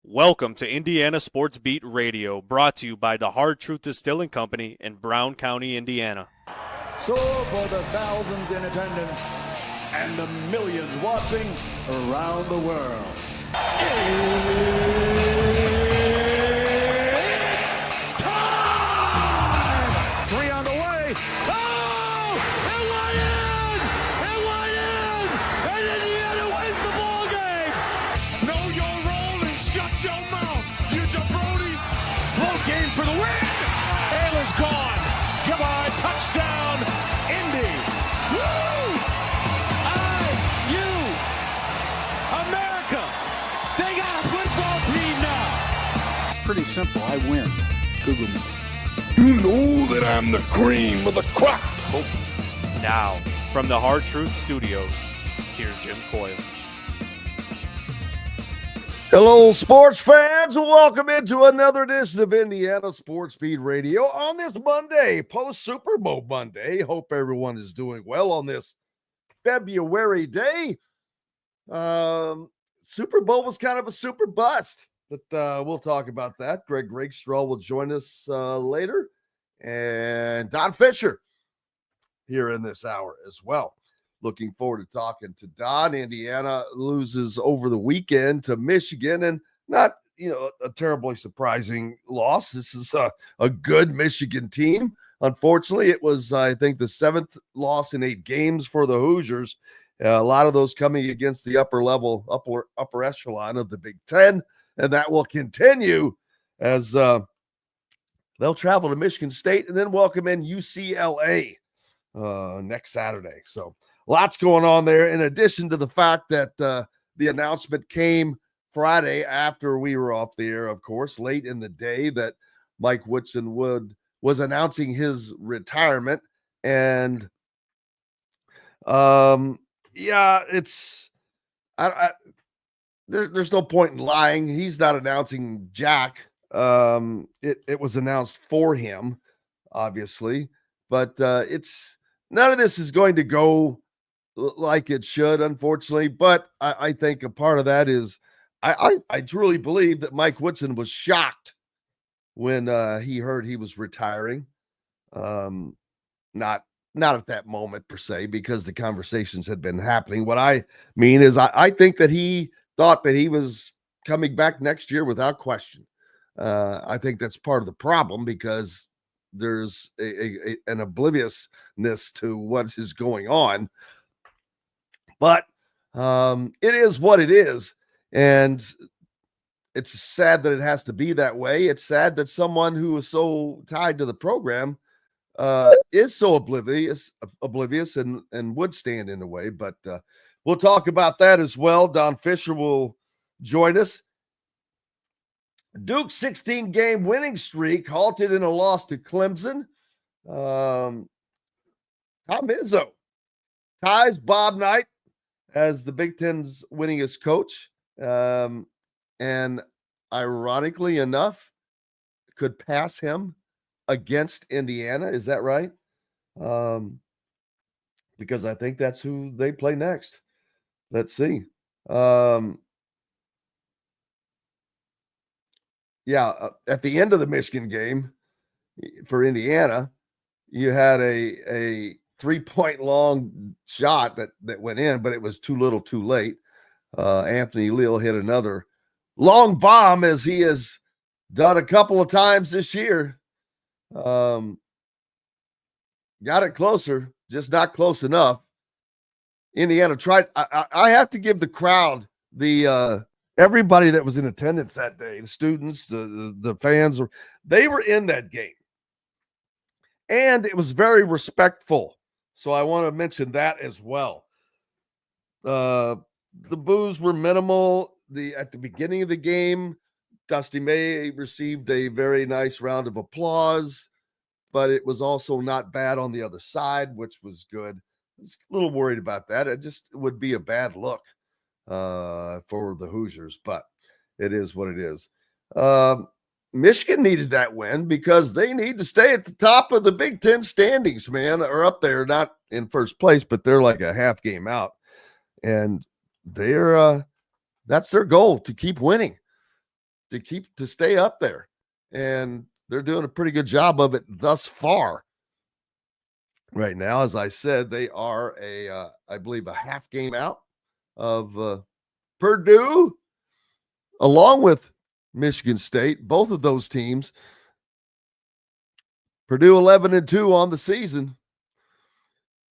Welcome to Indiana Sportsbeat Radio, brought to you by the Hard Truth Distilling Company in Brown County, Indiana. So for the thousands in attendance and the millions watching around the world. Time! Three on the way. Oh! It went in! It went in! And Indiana wins the ball game! Know your role and shut your mouth, you jabroni! Float game for the win! Ayler's gone. Goodbye, touchdown, Indy! Woo! IU! America! They got a football team now! Pretty simple. I win. Google me. You know that I'm the cream of the crop. Now, from the Hard Truth Studios, here's Jim Coyle. Hello, sports fans. Welcome into another edition of Indiana Sportsbeat Radio on this Monday, post-Super Bowl Monday. Hope everyone is doing well on this February day. Super Bowl was kind of a super bust, but we'll talk about that. Greg Rakestraw will join us later, and Don Fischer here in this hour as well. Looking forward to talking to Don. Indiana loses over the weekend to Michigan, and not, a terribly surprising loss. This is a good Michigan team. Unfortunately, it was, I think, the seventh loss in 8 games for the Hoosiers. A lot of those coming against the upper echelon of the Big Ten, and that will continue as they'll travel to Michigan State and then welcome in UCLA next Saturday. So lots going on there, in addition to the fact that the announcement came Friday after we were off the air, of course, late in the day, that Mike Woodson was announcing his retirement. And there's no point in lying. He's not announcing jack. It was announced for him, obviously, but it's none of this is going to go like it should, unfortunately. But I think a part of that is I truly believe that Mike Woodson was shocked when he heard he was retiring. Not at that moment per se, because the conversations had been happening. What I mean is I think that he thought that he was coming back next year without question. I think that's part of the problem, because there's an obliviousness to what is going on. But it is what it is. And it's sad that it has to be that way. It's sad that someone who is so tied to the program is so oblivious and would stand in the way. But we'll talk about that as well. Don Fischer will join us. Duke's 16-game winning streak halted in a loss to Clemson. Tom Izzo ties Bob Knight as the Big Ten's winningest coach. And ironically enough, could pass him against Indiana. Is that right? Because I think that's who they play next. Let's see. At the end of the Michigan game for Indiana, you had a 3-point long shot that went in, but it was too little too late. Anthony Leal hit another long bomb, as he has done a couple of times this year. Got it closer, just not close enough. Indiana tried. I have to give the crowd, everybody that was in attendance that day, the students, the fans, they were in that game. And it was very respectful. So I want to mention that as well. The boos were minimal. At the beginning of the game, Dusty May received a very nice round of applause, but it was also not bad on the other side, which was good. I was a little worried about that. It would be a bad look for the Hoosiers, but it is what it is. Michigan needed that win because they need to stay at the top of the Big Ten standings, man, or up there, not in first place, but they're like a half game out. And that's their goal, to keep winning. to stay up there. And they're doing a pretty good job of it thus far. Right now, as I said, they are I believe a half game out of Purdue, along with Michigan State. Both of those teams, Purdue 11-2 on the season.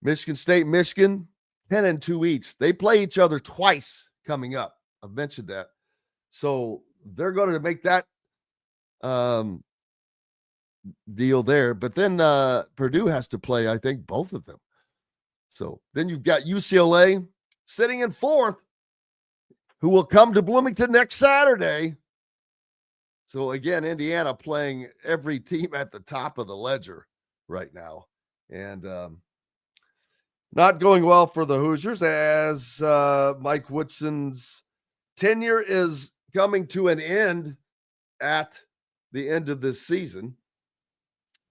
Michigan State, Michigan 10-2 each. They play each other twice coming up. I've mentioned that. So they're going to make that deal there. But then Purdue has to play, I think, both of them. So then you've got UCLA sitting in fourth, who will come to Bloomington next Saturday. So again, Indiana playing every team at the top of the ledger right now. And not going well for the Hoosiers, as Mike Woodson's tenure is coming to an end at the end of this season,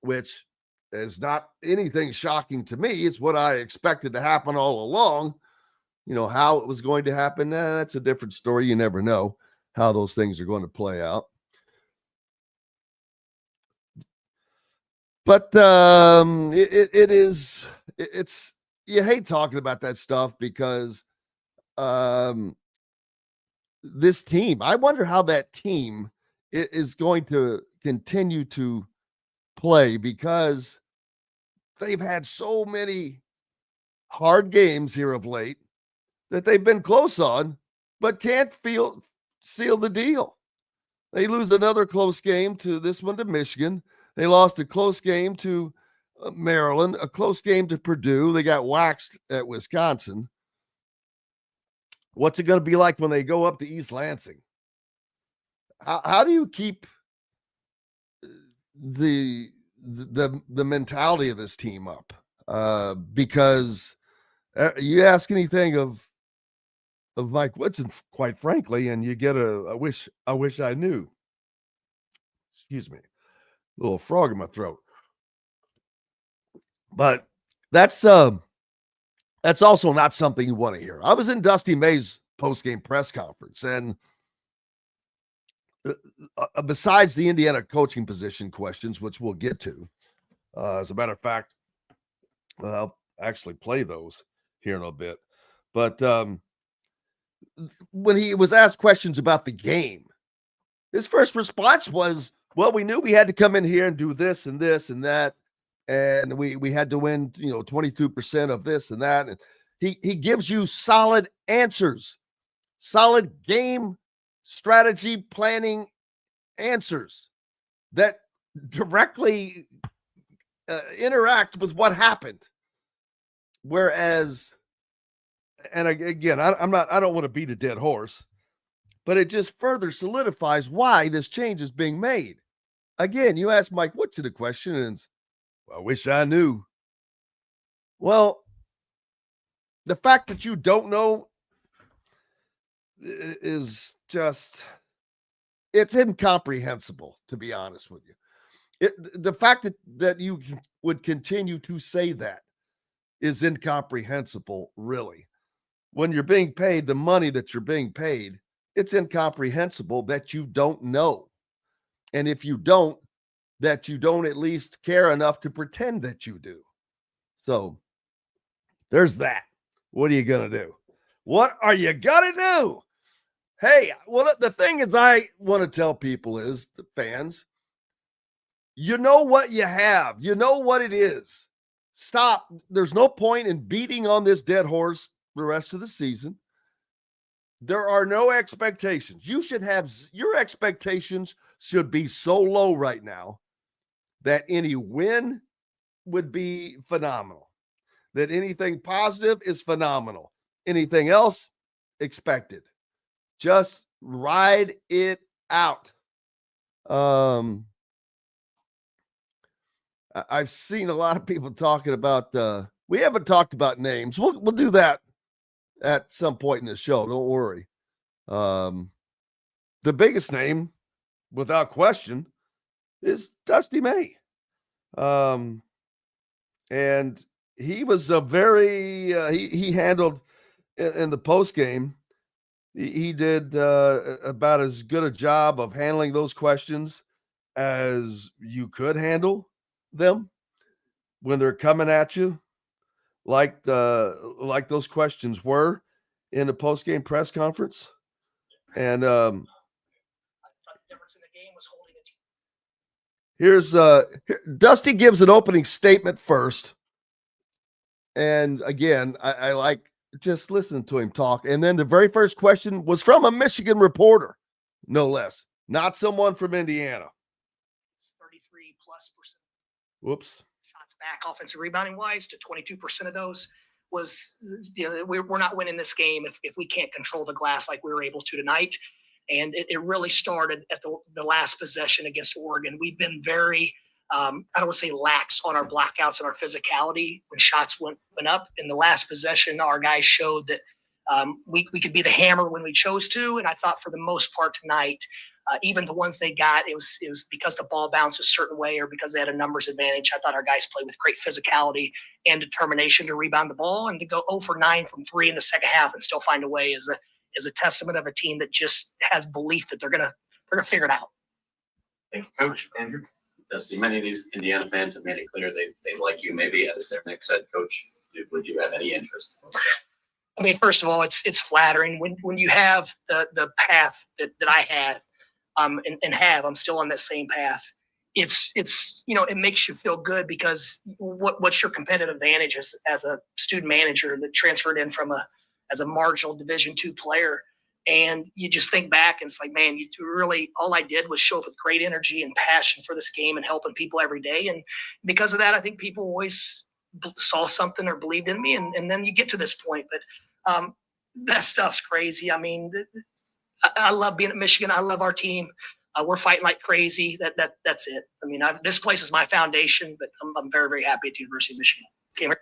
which is not anything shocking to me. It's what I expected to happen all along. You know, how it was going to happen, that's a different story. You never know how those things are going to play out. But it's you hate talking about that stuff because this team, I wonder how that team is going to continue to play, because they've had so many hard games here of late that they've been close on, but can't seal the deal. They lose another close game to this one to Michigan. They lost a close game to Maryland, a close game to Purdue. They got waxed at Wisconsin. What's it going to be like when they go up to East Lansing? How do you keep the mentality of this team up? Because you ask anything of Mike Woodson, quite frankly, and you get I wish I knew. Excuse me. Little frog in my throat. But that's also not something you want to hear. I was in Dusty May's post-game press conference, and besides the Indiana coaching position questions, which we'll get to, as a matter of fact, I'll actually play those here in a bit. But when he was asked questions about the game, his first response was, well, we knew we had to come in here and do this and this and that. And we had to win, 22% of this and that. And he gives you solid answers, solid game strategy planning answers that directly interact with what happened. Whereas, and again, I don't want to beat a dead horse, but it just further solidifies why this change is being made. Again, you ask Mike Woodson a question, and I wish I knew. Well, the fact that you don't know is just, it's incomprehensible, to be honest with you. The fact that you would continue to say that is incomprehensible, really. When you're being paid the money that you're being paid, it's incomprehensible that you don't know. And if you don't, that you don't at least care enough to pretend that you do. So there's that. What are you going to do? What are you going to do? Hey, well, the thing is I want to tell people is, the fans, you know what you have. You know what it is. Stop. There's no point in beating on this dead horse the rest of the season. There are no expectations. You should have, your expectations should be so low right now that any win would be phenomenal. That anything positive is phenomenal. Anything else, expected. Just ride it out. I've seen a lot of people talking about, we haven't talked about names. We'll do that at some point in the show. Don't worry. The biggest name, without question, is Dusty May. And he was a very, he handled in the post game, He did about as good a job of handling those questions as you could handle them when they're coming at you, like those questions were in the post-game press conference. And here's Dusty gives an opening statement first. And again, I like just listening to him talk. And then the very first question was from a Michigan reporter, no less, not someone from Indiana. It's 33+%. Whoops. Shots back, offensive rebounding wise, to 22% of those was, we're not winning this game if we can't control the glass like we were able to tonight. And it really started at the last possession against Oregon. We've been very, I don't want to say lax on our blackouts and our physicality when shots went up. In the last possession, our guys showed that we could be the hammer when we chose to. And I thought for the most part tonight, even the ones they got, it was because the ball bounced a certain way or because they had a numbers advantage. I thought our guys played with great physicality and determination to rebound the ball, and to go 0 for 9 from 3 in the second half and still find a way is a testament of a team that just has belief that they're gonna figure it out. Thank you, Coach. Andrew? Dusty, many of these Indiana fans have made it clear they like you maybe as their next head coach. Would you have any interest? I mean, first of all, it's flattering when you have the path that I had, and I'm still on that same path. It's it makes you feel good because what's your competitive advantage as a student manager that transferred in as a marginal Division II player, and you just think back and it's like, man, you really, all I did was show up with great energy and passion for this game and helping people every day, and because of that, I think people always saw something or believed in me, and then you get to this point. But that stuff's crazy. I mean, I love being at Michigan. I love our team. We're fighting like crazy. That's it. I mean, this place is my foundation, but I'm very, very happy at the University of Michigan. Okay.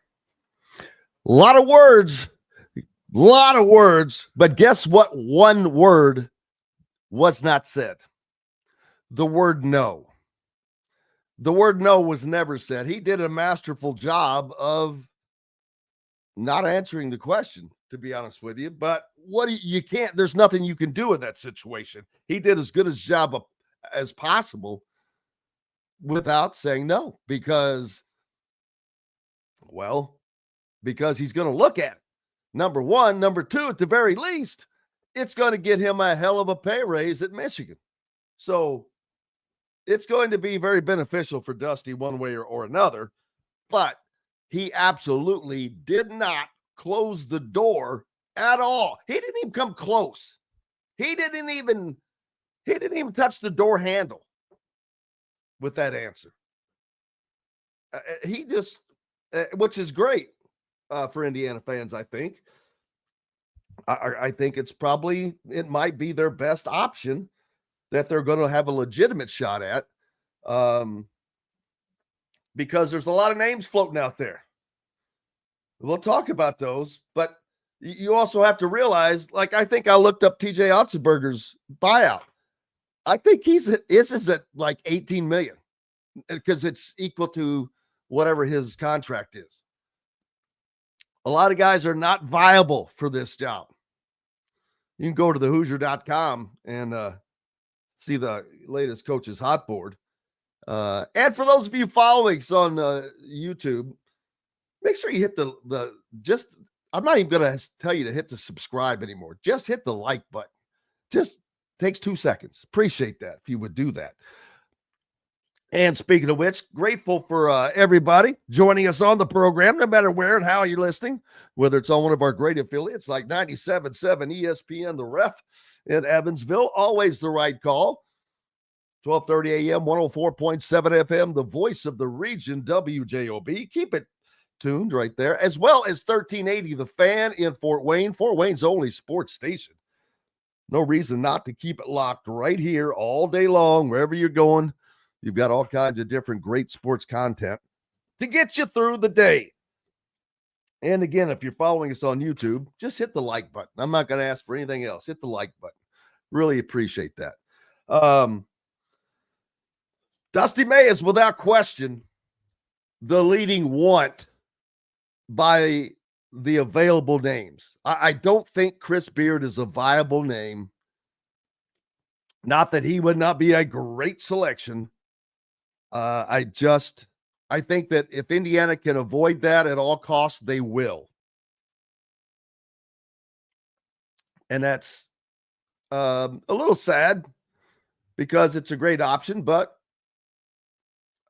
A lot of words, but guess what? One word was not said. The word no. The word no was never said. He did a masterful job of not answering the question, to be honest with you. But you can't, there's nothing you can do in that situation. He did as good a job as possible without saying no, because he's going to look at it. Number one. Number two, at the very least, it's going to get him a hell of a pay raise at Michigan. So it's going to be very beneficial for Dusty one way or another. But he absolutely did not close the door at all. He didn't even come close. He didn't even touch the door handle with that answer. He just, which is great for Indiana fans, I think. I think it might be their best option that they're going to have a legitimate shot at, because there's a lot of names floating out there. We'll talk about those, but you also have to realize, like, I think I looked up TJ Otzelberger's buyout. I think his is at like $18 million, because it's equal to whatever his contract is. A lot of guys are not viable for this job. You can go to thehoosier.com and see the latest coach's hot board. And for those of you following us on YouTube, make sure you hit I'm not even going to tell you to hit the subscribe anymore. Just hit the like button. Just takes 2 seconds. Appreciate that if you would do that. And speaking of which, grateful for everybody joining us on the program, no matter where and how you're listening, whether it's on one of our great affiliates like 97.7 ESPN, The Ref in Evansville, always the right call. 12:30 a.m., 104.7 FM, the voice of the region, WJOB. Keep it tuned right there, as well as 1380 The Fan in Fort Wayne's only sports station. No reason not to keep it locked right here all day long, wherever you're going. You've got all kinds of different great sports content to get you through the day. And again, if you're following us on YouTube, just hit the like button. I'm not going to ask for anything else. Hit the like button. Really appreciate that. Dusty May is without question the leading want by the available names. I don't think Chris Beard is a viable name. Not that he would not be a great selection. I think that if Indiana can avoid that at all costs, they will. And that's a little sad because it's a great option, but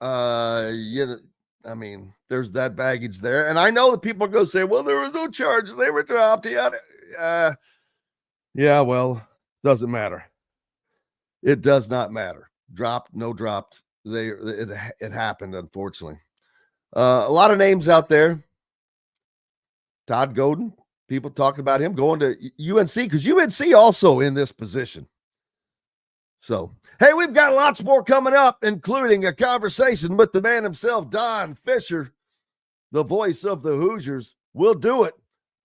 there's that baggage there. And I know that people are going to say, well, there was no charges. They were dropped. Well, doesn't matter. It does not matter. Dropped, no dropped. It happened, unfortunately. A lot of names out there. Todd Godin, people talking about him going to UNC because UNC also in this position. So, hey, we've got lots more coming up, including a conversation with the man himself, Don Fischer, the voice of the Hoosiers. We'll do it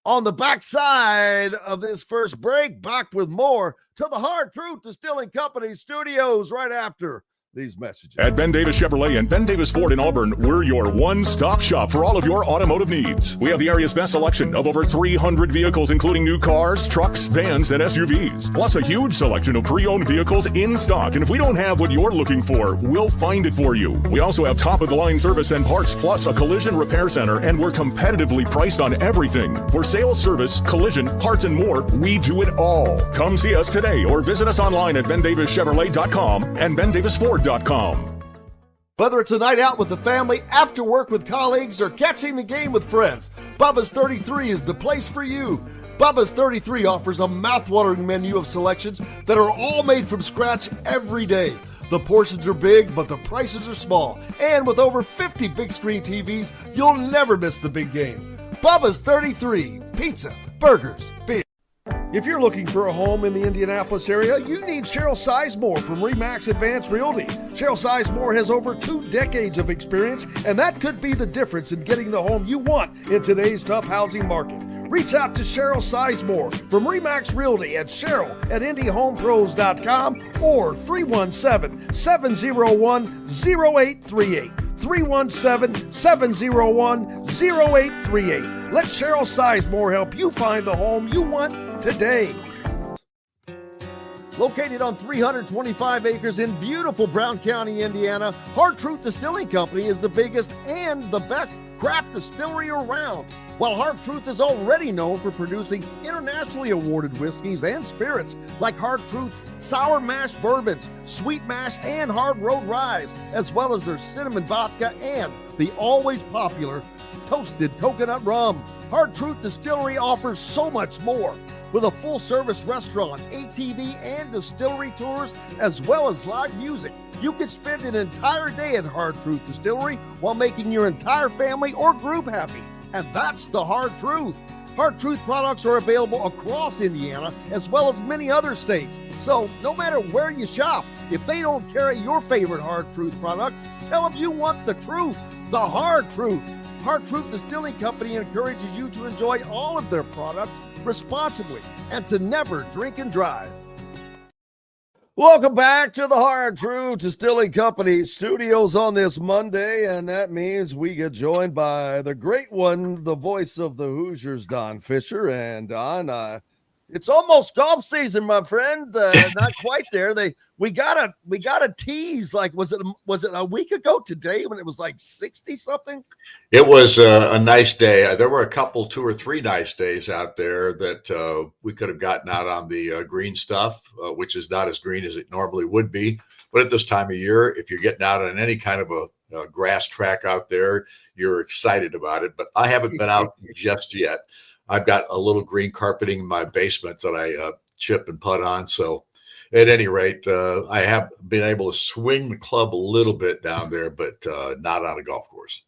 on the backside of this first break. Back with more to the Hard Truth Distilling Company studios right after these messages. At Ben Davis Chevrolet and Ben Davis Ford in Auburn, we're your one-stop shop for all of your automotive needs. We have the area's best selection of over 300 vehicles, including new cars, trucks, vans, and SUVs. Plus a huge selection of pre-owned vehicles in stock. And if we don't have what you're looking for, we'll find it for you. We also have top-of-the-line service and parts, plus a collision repair center, and we're competitively priced on everything. For sales, service, collision, parts, and more, we do it all. Come see us today or visit us online at BenDavisChevrolet.com and BenDavisFord.com. Whether it's a night out with the family, after work with colleagues, or catching the game with friends, Bubba's 33 is the place for you. Bubba's 33 offers a mouthwatering menu of selections that are all made from scratch every day. The portions are big, but the prices are small. And with over 50 big screen TVs, you'll never miss the big game. Bubba's 33, pizza, burgers, beer. If you're looking for a home in the Indianapolis area, you need Cheryl Sizemore from Remax Advanced Realty. Cheryl Sizemore has over 2 decades of experience, and that could be the difference in getting the home you want in today's tough housing market. Reach out to Cheryl Sizemore from Remax Realty at Cheryl@IndyHomePros.com or 317-701-0838. 317-701-0838. Let Cheryl Sizemore help you find the home you want today. Located on 325 acres in beautiful Brown County, Indiana, Hard Truth Distilling Company is the biggest and the best craft distillery around. While Hard Truth is already known for producing internationally awarded whiskeys and spirits like Hard Truth's sour mash bourbons, sweet mash, and hard road ryes, as well as their cinnamon vodka and the always popular toasted coconut rum. Hard Truth Distillery offers so much more. With a full-service restaurant, ATV, and distillery tours, as well as live music, you can spend an entire day at Hard Truth Distillery while making your entire family or group happy. And that's the Hard Truth. Hard Truth products are available across Indiana as well as many other states. So no matter where you shop, if they don't carry your favorite Hard Truth product, tell them you want the truth, the Hard Truth. Hard Truth Distilling Company encourages you to enjoy all of their products responsibly and to never drink and drive. Welcome back to the Hard Truth Distilling Company studios on this Monday, and that means we get joined by the great one, the voice of the Hoosiers, Don Fischer. And Don, it's almost golf season, my friend. Not quite there. We got a tease. Like, was it a week ago today when it was like 60 something? It was a nice day. There were a couple, 2 or 3 nice days out there that we could have gotten out on the green stuff, which is not as green as it normally would be. But at this time of year, if you're getting out on any kind of a grass track out there, you're excited about it. But I haven't been out just yet. I've got a little green carpeting in my basement that I chip and putt on. So at any rate, I have been able to swing the club a little bit down there, but not on a golf course.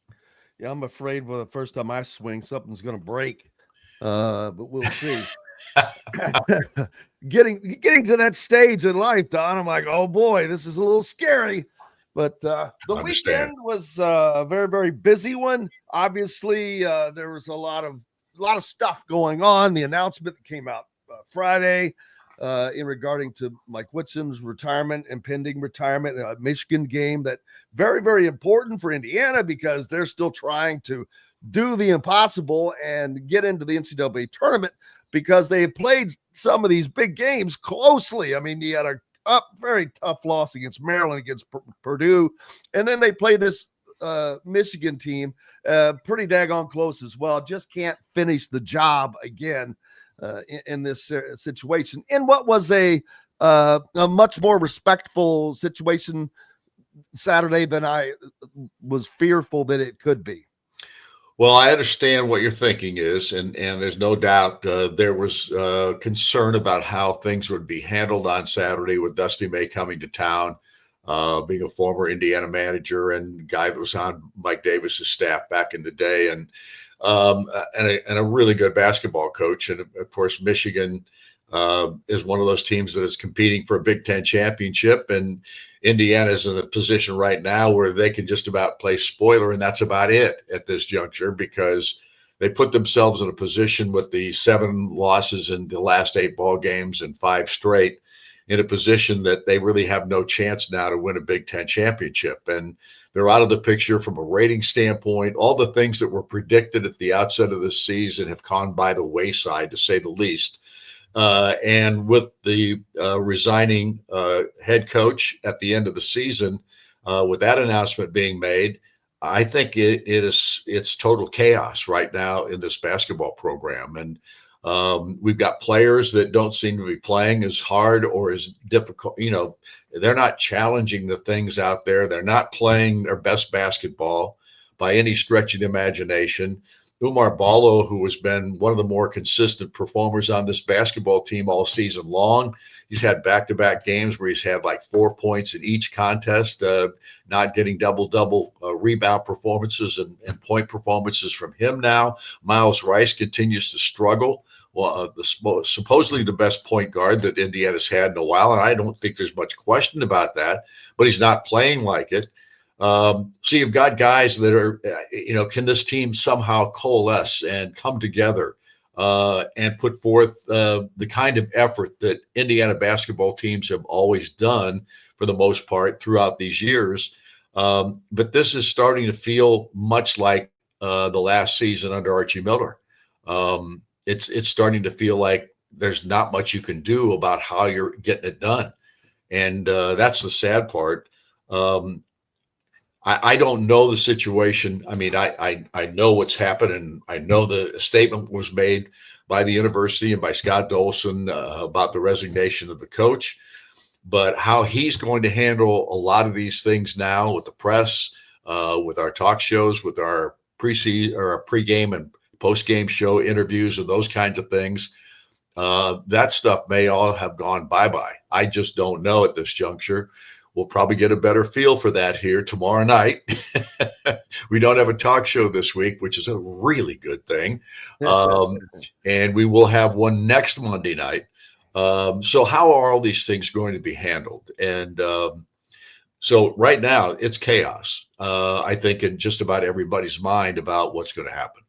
Yeah, I'm afraid the first time I swing, something's going to break. But we'll see. Getting to that stage in life, Don, I'm like, oh boy, this is a little scary. But the weekend was a very, very busy one. Obviously, there was a lot of stuff going on. The announcement that came out Friday in regarding to Mike Woodson's retirement, impending retirement, a Michigan game that very, very important for Indiana because they're still trying to do the impossible and get into the NCAA tournament because they played some of these big games closely. I mean, you had a very tough loss against Maryland, against Purdue, and then they play this Michigan team pretty daggone close as well. Just can't finish the job again in this situation. In what was a much more respectful situation Saturday than I was fearful that it could be. Well, I understand what your thinking is, and there's no doubt there was concern about how things would be handled on Saturday with Dusty May coming to town, being a former Indiana manager and guy that was on Mike Davis's staff back in the day, and a really good basketball coach. And of course, Michigan is one of those teams that is competing for a Big Ten championship, and Indiana is in a position right now where they can just about play spoiler, and that's about it at this juncture because they put themselves in a position with the 7 losses in the last 8 ball games and 5 straight, in a position that they really have no chance now to win a Big Ten championship. And they're out of the picture from a rating standpoint. All the things that were predicted at the outset of this season have gone by the wayside, to say the least. And with the resigning head coach at the end of the season, with that announcement being made, I think it's total chaos right now in this basketball program. And we've got players that don't seem to be playing as hard or as difficult. You know, they're not challenging the things out there. They're not playing their best basketball by any stretch of the imagination. Umar Ballo, who has been one of the more consistent performers on this basketball team all season long, he's had back-to-back games where he's had like 4 points in each contest, not getting double-double rebound performances and point performances from him now. Miles Rice continues to struggle. Well, supposedly the best point guard that Indiana's had in a while, and I don't think there's much question about that, but he's not playing like it. So you've got guys that are, can this team somehow coalesce and come together and put forth the kind of effort that Indiana basketball teams have always done for the most part throughout these years? But this is starting to feel much like the last season under Archie Miller. It's starting to feel like there's not much you can do about how you're getting it done. And that's the sad part. I don't know the situation. I mean, I know what's happened, and I know the statement was made by the university and by Scott Dolson about the resignation of the coach. But how he's going to handle a lot of these things now with the press, with our talk shows, with our pregame and postgame show interviews and those kinds of things, that stuff may all have gone bye-bye. I just don't know at this juncture. We'll probably get a better feel for that here tomorrow night. We don't have a talk show this week, which is a really good thing. And we will have one next Monday night. So how are all these things going to be handled? And so right now it's chaos, I think, in just about everybody's mind about what's going to happen.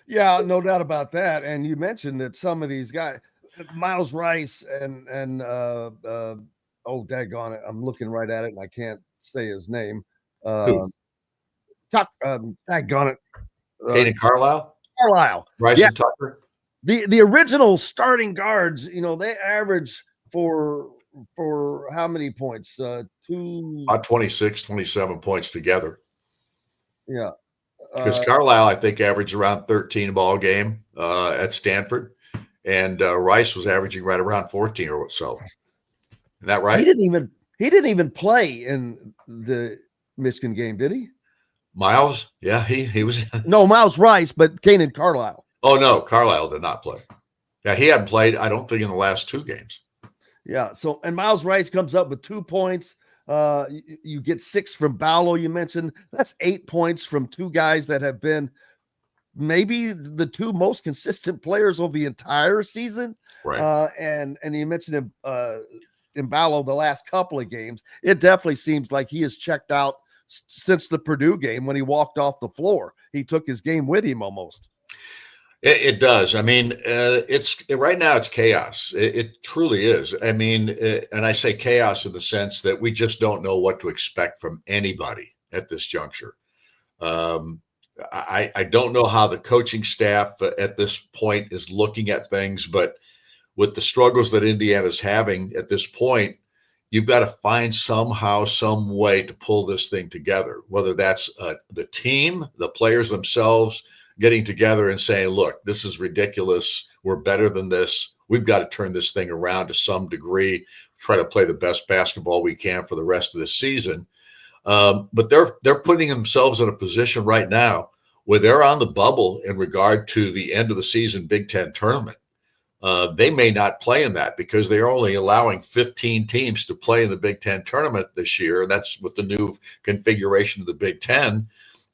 Yeah, no doubt about that. And you mentioned that some of these guys, Miles Rice and oh, daggone it, I'm looking right at it and I can't say his name. Daggone it. Kaden Carlisle? Carlisle. Rice and Tucker? The original starting guards, they average for how many points? About 26, 27 points together. Yeah. Because Carlisle, I think, averaged around 13 ball game at Stanford, and Rice was averaging right around 14 or so. Is that right? He didn't even play in the Michigan game, did he? Miles? Yeah, he was. No, Miles Rice, but Kaden Carlisle. Oh no, Carlisle did not play. Yeah, he hadn't played, I don't think, in the last 2 games. Yeah. So, and Miles Rice comes up with 2 points. You get 6 from Ballo, you mentioned. That's 8 points from 2 guys that have been maybe the 2 most consistent players of the entire season. Right. And you mentioned him in Ballo the last couple of games. It definitely seems like he has checked out since the Purdue game when he walked off the floor. He took his game with him almost. It does. I mean, right now it's chaos. It truly is. I mean, and I say chaos in the sense that we just don't know what to expect from anybody at this juncture. I don't know how the coaching staff at this point is looking at things, but with the struggles that Indiana's having at this point, you've got to find somehow, some way to pull this thing together, whether that's the team, the players themselves getting together and saying, look, this is ridiculous. We're better than this. We've got to turn this thing around to some degree, try to play the best basketball we can for the rest of the season. But they're putting themselves in a position right now where they're on the bubble in regard to the end of the season Big Ten tournament. They may not play in that because they're only allowing 15 teams to play in the Big Ten tournament this year. That's with the new configuration of the Big Ten.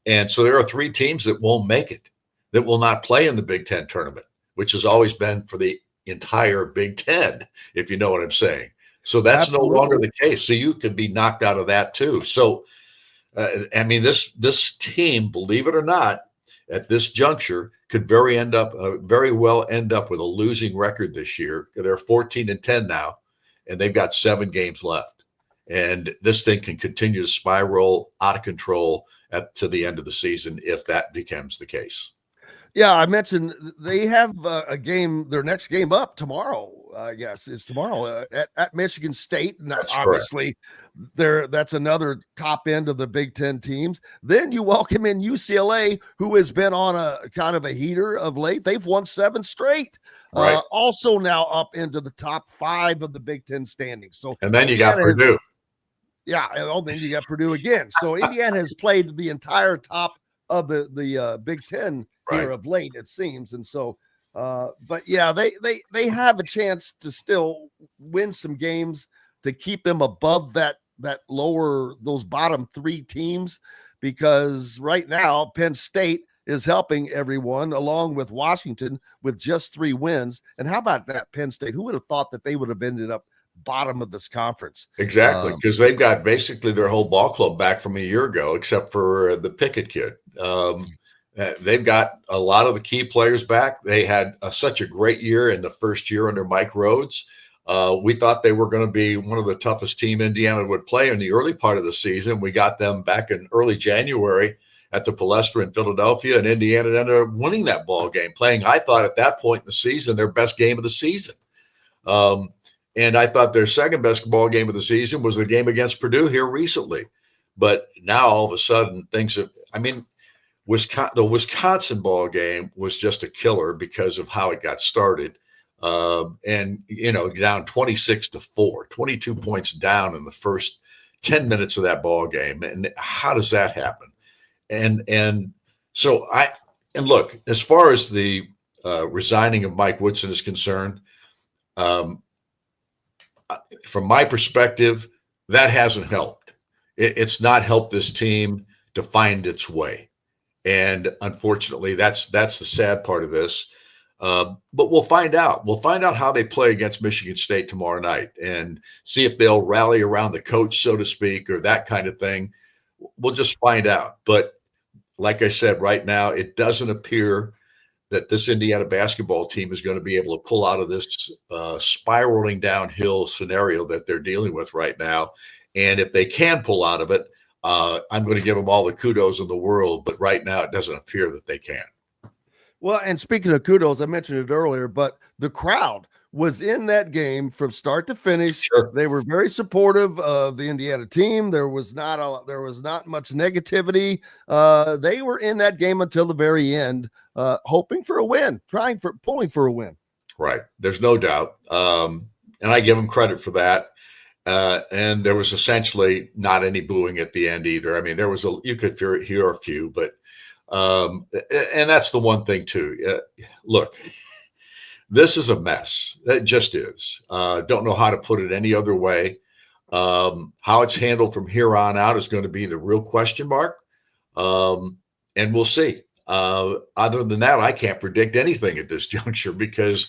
And so there are 3 teams that won't make it, that will not play in the Big Ten tournament, which has always been for the entire Big Ten, if you know what I'm saying. So that's Absolutely. No longer the case. So you could be knocked out of that too. So, this team, believe it or not, at this juncture, could very well end up with a losing record this year. They're 14-10 now, and they've got 7 games left. And this thing can continue to spiral out of control to the end of the season if that becomes the case. Yeah, I mentioned they have a game, their next game up tomorrow. Yes, it's tomorrow at Michigan State. And that's obviously, that's another top end of the Big Ten teams. Then you welcome in UCLA, who has been on a kind of a heater of late. They've won 7 straight. Right. Also now up into the top 5 of the Big Ten standings. So, and then you got Purdue. Yeah, then you got Purdue again. So Indiana has played the entire top of the Big Ten here of late, it seems. And so, but yeah, they have a chance to still win some games to keep them above those bottom 3 teams, because right now Penn State is helping everyone along with Washington with just 3 wins. And how about that Penn State? Who would have thought that they would have ended up bottom of this conference? Exactly, because they've got basically their whole ball club back from a year ago, except for the Pickett kid. They've got a lot of the key players back. They had such a great year in the first year under Mike Rhodes. We thought they were going to be one of the toughest team Indiana would play in the early part of the season. We got them back in early January at the Palestra in Philadelphia, and Indiana ended up winning that ball game, playing, I thought at that point in the season, their best game of the season. And I thought their second best ball game of the season was the game against Purdue here recently. But now all of a sudden things have, the Wisconsin ball game was just a killer because of how it got started. And, down 26-4, 22 points down in the first 10 minutes of that ball game. And how does that happen? And so look, as far as the resigning of Mike Woodson is concerned, from my perspective, that hasn't helped. It's not helped this team to find its way. And unfortunately, that's the sad part of this. But we'll find out. We'll find out how they play against Michigan State tomorrow night and see if they'll rally around the coach, so to speak, or that kind of thing. We'll just find out. But like I said, right now, it doesn't appear that this Indiana basketball team is going to be able to pull out of this spiraling downhill scenario that they're dealing with right now. And if they can pull out of it, I'm going to give them all the kudos in the world. But right now, it doesn't appear that they can. Well, and speaking of kudos, I mentioned it earlier, but the crowd was in that game from start to finish. Sure. They were very supportive of the Indiana team. There was not much negativity. They were in that game until the very end, hoping for a win, pulling for a win. Right. There's no doubt. And I give them credit for that. And there was essentially not any booing at the end either. I mean, you could hear a few, but and that's the one thing too. Look, this is a mess. It just is. Don't know how to put it any other way. How it's handled from here on out is going to be the real question mark. And we'll see. Other than that, I can't predict anything at this juncture because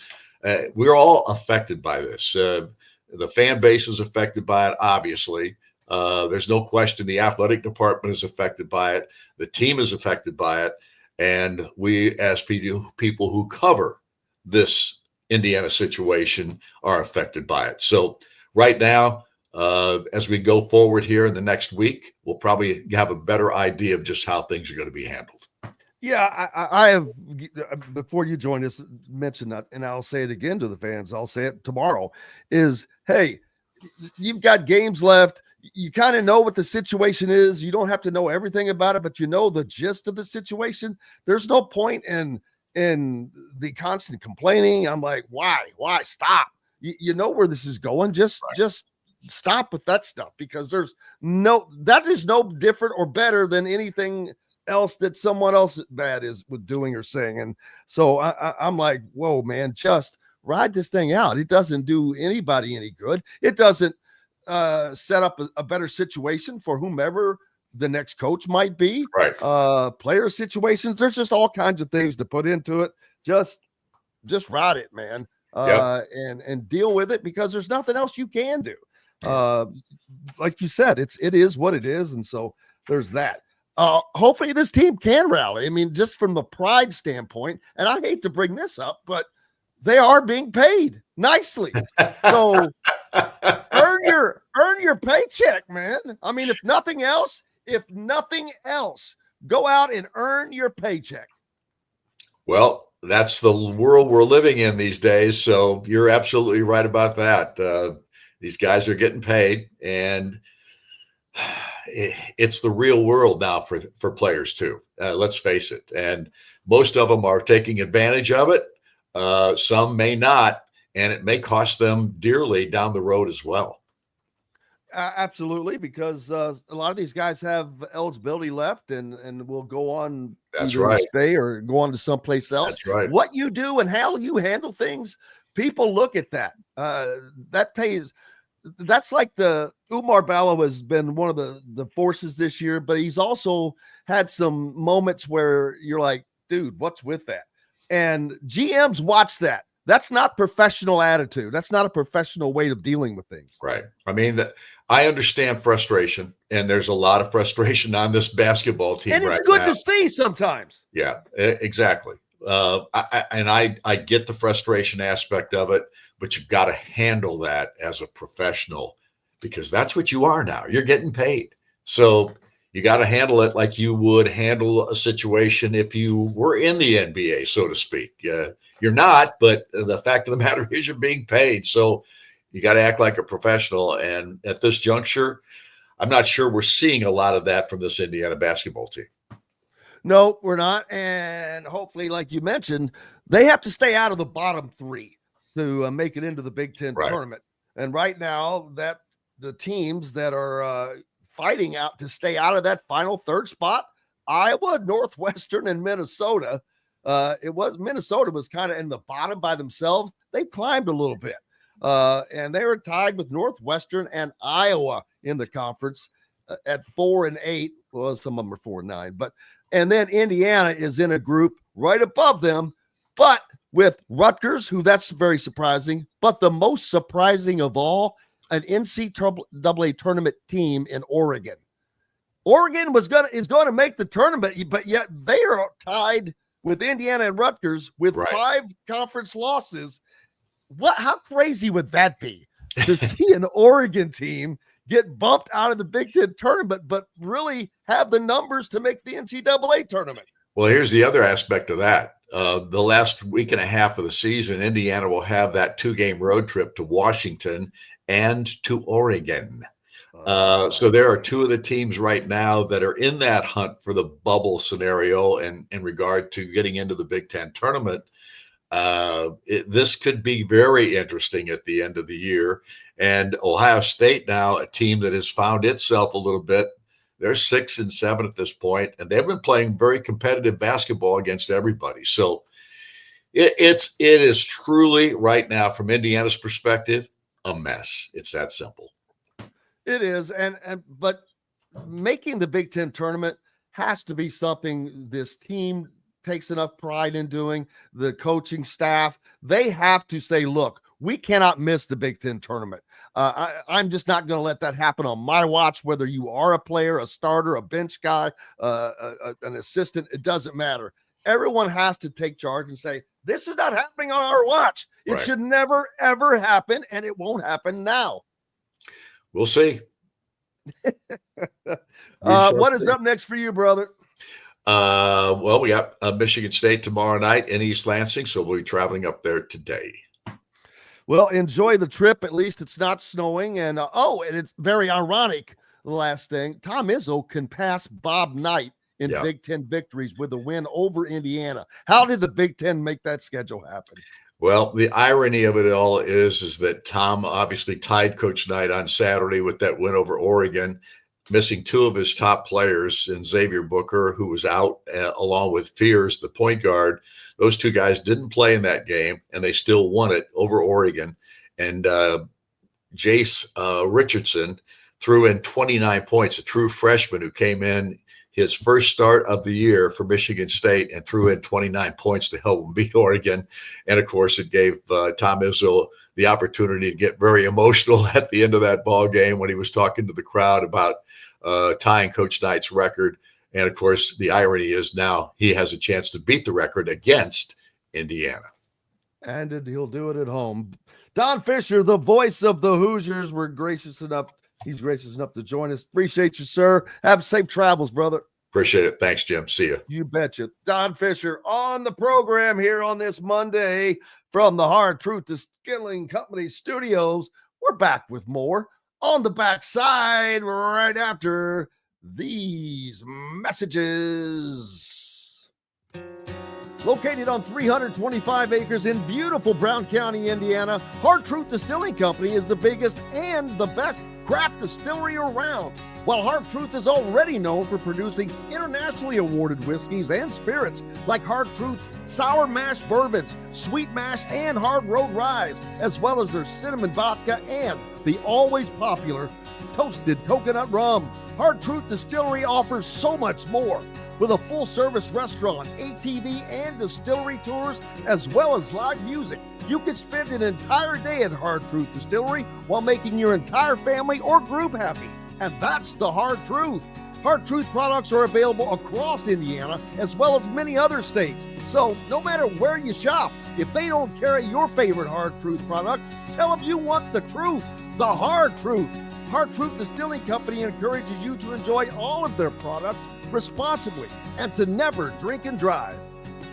we're all affected by this. The fan base is affected by it, obviously. There's no question the athletic department is affected by it. The team is affected by it. And we, as people who cover this Indiana situation, are affected by it. So right now, as we go forward here in the next week, we'll probably have a better idea of just how things are going to be handled. Yeah, I have, before you join us, mentioned that, and I'll say it again to the fans. I'll say it tomorrow is, hey, you've got games left. You kind of know what the situation is. You don't have to know everything about it, but you know the gist of the situation. There's no point in the constant complaining. I'm like, why stop? You know where this is going. Just stop with that stuff, because that is no different or better than anything else that someone else bad is with doing or saying. And so I'm like, whoa, man, just ride this thing out. It doesn't do anybody any good. It doesn't set up a better situation for whomever the next coach might be. Right. Player situations. There's just all kinds of things to put into it. Just ride it, man. And deal with it, because there's nothing else you can do. Like you said, it is what it is. And so there's that. Hopefully this team can rally. I mean, just from the pride standpoint, and I hate to bring this up, but they are being paid nicely. So earn your paycheck, man. I mean, if nothing else, go out and earn your paycheck. Well, that's the world we're living in these days. So you're absolutely right about that. These guys are getting paid, and it's the real world now for players too. Let's face it. And most of them are taking advantage of it. Some may not, and it may cost them dearly down the road as well. Absolutely, because a lot of these guys have eligibility left and will go on. That's either right. Stay or go on to someplace else. That's right. What you do and how you handle things, people look at that. That pays. That's like the Umar Ballo has been one of the forces this year, but he's also had some moments where you're like, dude, what's with that? And GMs watch that. That's not professional attitude. That's not a professional way of dealing with things. Right. I mean, I understand frustration, and there's a lot of frustration on this basketball team. And it's right good now to see sometimes. Yeah, exactly. I get the frustration aspect of it, but you've got to handle that as a professional, because that's what you are now. You're getting paid. So you got to handle it like you would handle a situation if you were in the NBA, so to speak. You're not, but the fact of the matter is you're being paid. So you got to act like a professional. And at this juncture, I'm not sure we're seeing a lot of that from this Indiana basketball team. No, we're not. And hopefully, like you mentioned, they have to stay out of the bottom three to make it into the Big Ten tournament. And right now, that the teams that are fighting out to stay out of that final third spot, Iowa, Northwestern, and Minnesota. Minnesota was kind of in the bottom by themselves. They've climbed a little bit. And they were tied with Northwestern and Iowa in the conference at 4 and 8. Well, some of them are 4 and 9, and then Indiana is in a group right above them, but with Rutgers, who that's very surprising. But the most surprising of all, an NCAA tournament team in Oregon. Oregon is going to make the tournament, but yet they are tied with Indiana and Rutgers with 5 conference losses. How crazy would that be to see an Oregon team get bumped out of the Big Ten tournament, but really have the numbers to make the NCAA tournament? Well, here's the other aspect of that. The last week and a half of the season, Indiana will have that 2-game road trip to Washington and to Oregon. So there are 2 of the teams right now that are in that hunt for the bubble scenario and in regard to getting into the Big Ten tournament. This could be very interesting at the end of the year. And Ohio State now, a team that has found itself a little bit. They're 6 and 7 at this point, and they've been playing very competitive basketball against everybody. So it is truly right now, from Indiana's perspective, a mess. It's that simple. It is, but making the Big Ten tournament has to be something this team takes enough pride in doing. The coaching staff, they have to say, look, we cannot miss the Big Ten tournament. I'm just not going to let that happen on my watch, whether you are a player, a starter, a bench guy, an assistant, it doesn't matter. Everyone has to take charge and say, this is not happening on our watch. It should never, ever happen, and it won't happen now. We'll see. What is up next for you, brother? Well, we got Michigan State tomorrow night in East Lansing, so we'll be traveling up there today. Well, enjoy the trip. At least it's not snowing. And and it's very ironic. The last thing, Tom Izzo can pass Bob Knight in Big Ten victories with a win over Indiana. How did the Big Ten make that schedule happen? Well, the irony of it all is that Tom obviously tied Coach Knight on Saturday with that win over Oregon, missing two of his top players in Xavier Booker, who was out, along with Fears, the point guard. Those two guys didn't play in that game, and they still won it over Oregon. And Jace Richardson threw in 29 points, a true freshman who came in his first start of the year for Michigan State and threw in 29 points to help him beat Oregon. And, of course, it gave Tom Izzo the opportunity to get very emotional at the end of that ball game when he was talking to the crowd about tying Coach Knight's record. And, of course, the irony is now he has a chance to beat the record against Indiana. And he'll do it at home. Don Fischer, the voice of the Hoosiers, he's gracious enough to join us. Appreciate you, sir. Have safe travels, brother. Appreciate it. Thanks, Jim. See you. You betcha. Don Fischer on the program here on this Monday from the Hard Truth Distilling Company studios. We're back with more on the backside right after these messages. Located on 325 acres in beautiful Brown County, Indiana, Hard Truth Distilling Company is the biggest and the best craft distillery around. While Hard Truth is already known for producing internationally awarded whiskeys and spirits like Hard Truth's sour mash bourbons, sweet mash, and hard road ryes, as well as their cinnamon vodka and the always popular toasted coconut rum. Hard Truth Distillery offers so much more. With a full-service restaurant, ATV, and distillery tours, as well as live music, you can spend an entire day at Hard Truth Distillery while making your entire family or group happy. And that's the Hard Truth. Hard Truth products are available across Indiana, as well as many other states. So no matter where you shop, if they don't carry your favorite Hard Truth product, tell them you want the truth, the Hard Truth. Hard Truth Distilling Company encourages you to enjoy all of their products responsibly and to never drink and drive.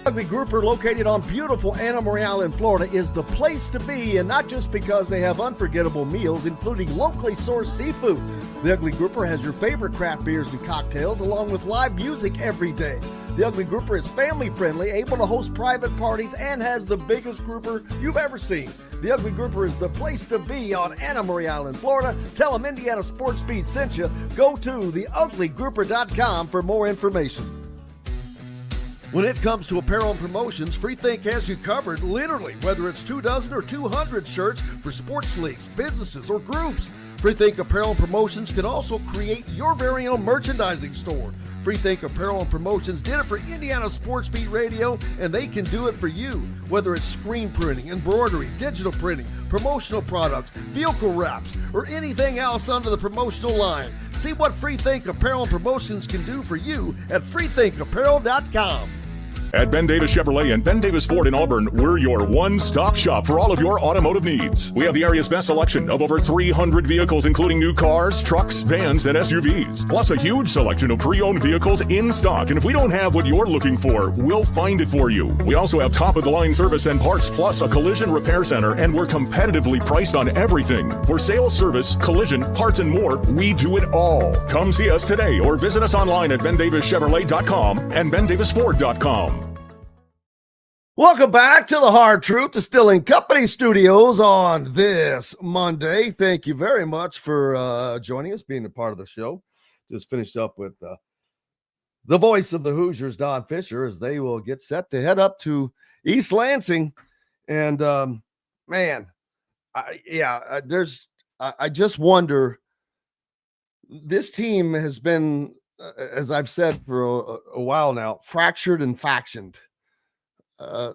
Ugly Grouper, located on beautiful Anna Marie Island, Florida, is the place to be, and not just because they have unforgettable meals, including locally sourced seafood. The Ugly Grouper has your favorite craft beers and cocktails, along with live music every day. The Ugly Grouper is family-friendly, able to host private parties, and has the biggest grouper you've ever seen. The Ugly Grouper is the place to be on Anna Marie Island, Florida. Tell them Indiana Sportsbeat sent you. Go to theuglygrouper.com for more information. When it comes to apparel and promotions, Freethink has you covered, literally, whether it's 24 or 200 shirts for sports leagues, businesses, or groups. Freethink Apparel and Promotions can also create your very own merchandising store. Freethink Apparel and Promotions did it for Indiana Sportsbeat Radio, and they can do it for you. Whether it's screen printing, embroidery, digital printing, promotional products, vehicle wraps, or anything else under the promotional line. See what Freethink Apparel and Promotions can do for you at freethinkapparel.com. At Ben Davis Chevrolet and Ben Davis Ford in Auburn, we're your one-stop shop for all of your automotive needs. We have the area's best selection of over 300 vehicles, including new cars, trucks, vans, and SUVs. Plus a huge selection of pre-owned vehicles in stock. And if we don't have what you're looking for, we'll find it for you. We also have top-of-the-line service and parts, plus a collision repair center, and we're competitively priced on everything. For sales, service, collision, parts, and more, we do it all. Come see us today or visit us online at bendavischevrolet.com and bendavisford.com. Welcome back to the Hard Truth Distilling Company studios on this Monday. Thank you very much for joining us, being a part of the show. Just finished up with the voice of the Hoosiers, Don Fischer, as they will get set to head up to East Lansing. And I just wonder, this team has been, as I've said for a while now, fractured and factioned.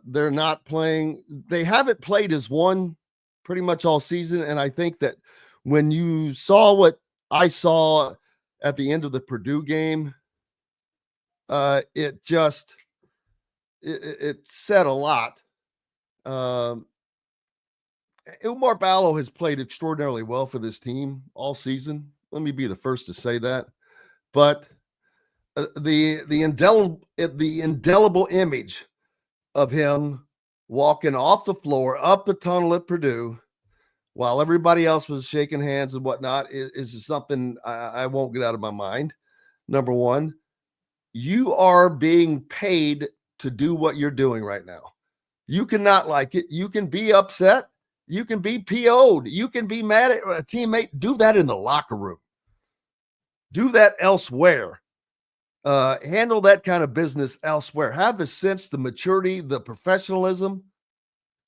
They're not playing. They haven't played as one pretty much all season. And I think that when you saw what I saw at the end of the Purdue game, it said a lot. Umar Ballo has played extraordinarily well for this team all season. Let me be the first to say that. But the indelible image of him walking off the floor up the tunnel at Purdue while everybody else was shaking hands and whatnot is something I won't get out of my mind. Number one, you are being paid to do what you're doing right now. You cannot like it. You can be upset. You can be PO'd. You can be mad at a teammate. Do that in the locker room. Do that elsewhere. Handle that kind of business elsewhere. Have the sense, the maturity, the professionalism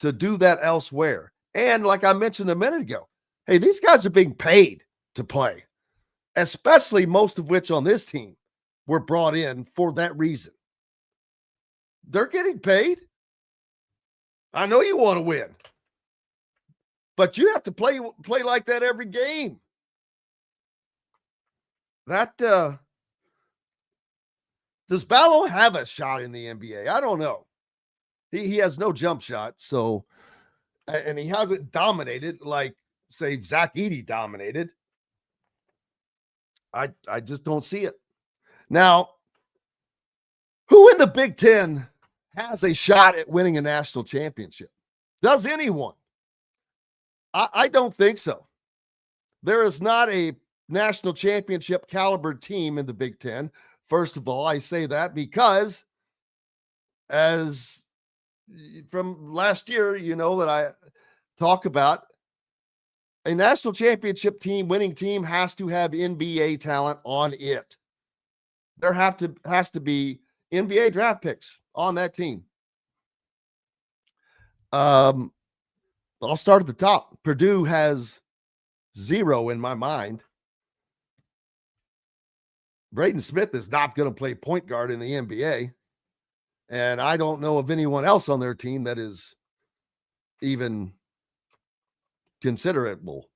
to do that elsewhere. And like I mentioned a minute ago, hey, these guys are being paid to play, especially most of which on this team were brought in for that reason. They're getting paid. I know you want to win, but you have to play like that every game. That does Ballo have a shot in the NBA? I don't know. He has no jump shot, so and he hasn't dominated like, say, Zach Edey dominated. I just don't see it. Now, who in the Big Ten has a shot at winning a national championship? Does anyone? I don't think so. There is not a national championship caliber team in the Big Ten. First of all, I say that because as from last year, you know, that I talk about, a national championship team, winning team has to have NBA talent on it. There has to be NBA draft picks on that team. I'll start at the top. Purdue has 0 in my mind. Braden Smith is not going to play point guard in the NBA. And I don't know of anyone else on their team that is even considerable.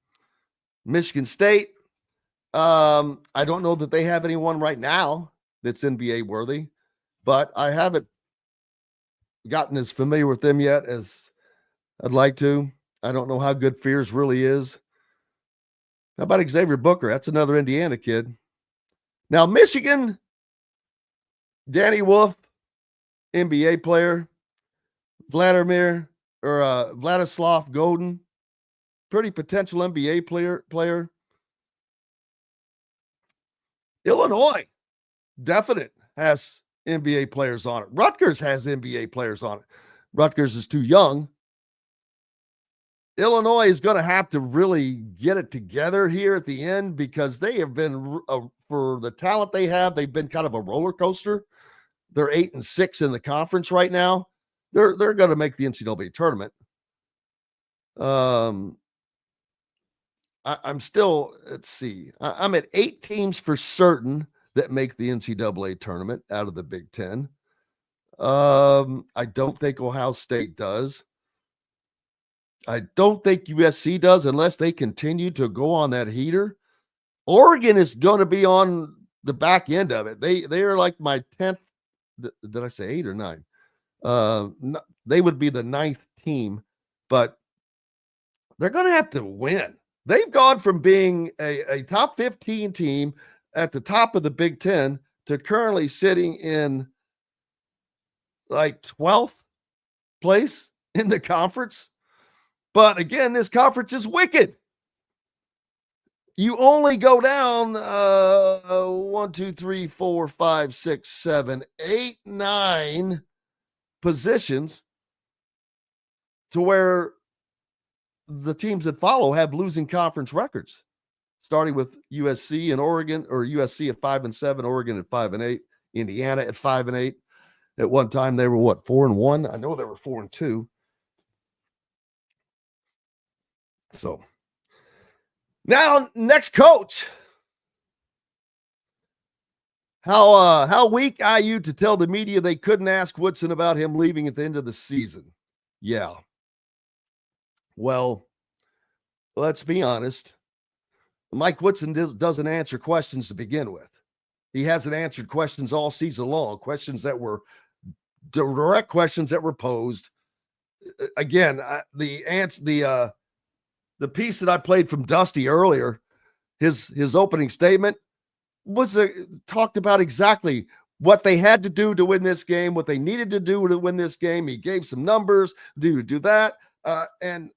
Michigan State, I don't know that they have anyone right now that's NBA worthy, but I haven't gotten as familiar with them yet as I'd like to. I don't know how good Fears really is. How about Xavier Booker? That's another Indiana kid. Now, Michigan, Danny Wolf, NBA player. Vladislav Golden, pretty potential NBA player. Illinois, definite, has NBA players on it. Rutgers has NBA players on it. Rutgers is too young. Illinois is going to have to really get it together here at the end because they have been, for the talent they have, they've been kind of a roller coaster. They're 8-6 in the conference right now. They're going to make the NCAA tournament. I'm still, let's see, I'm at 8 teams for certain that make the NCAA tournament out of the Big Ten. I don't think Ohio State does. I don't think USC does unless they continue to go on that heater. Oregon is going to be on the back end of it. They are like my 10th. Did I say 8 or 9? They would be the 9th team, but they're going to have to win. They've gone from being a top 15 team at the top of the Big Ten to currently sitting in like 12th place in the conference. But again, this conference is wicked. You only go down 1, 2, 3, 4, 5, 6, 7, 8, 9 positions to where the teams that follow have losing conference records, starting with USC and Oregon, or USC at 5-7, Oregon at 5-8, Indiana at 5-8. At one time, they were what, 4-1? I know they were 4-2. So now, next coach. How weak IU to tell the media they couldn't ask Woodson about him leaving at the end of the season? Yeah. Well, let's be honest. Mike Woodson doesn't answer questions to begin with. He hasn't answered questions all season long, questions that were direct questions that were posed. Again, the piece that I played from Dusty earlier, his opening statement, talked about exactly what they had to do to win this game, what they needed to do to win this game. He gave some numbers, do that. And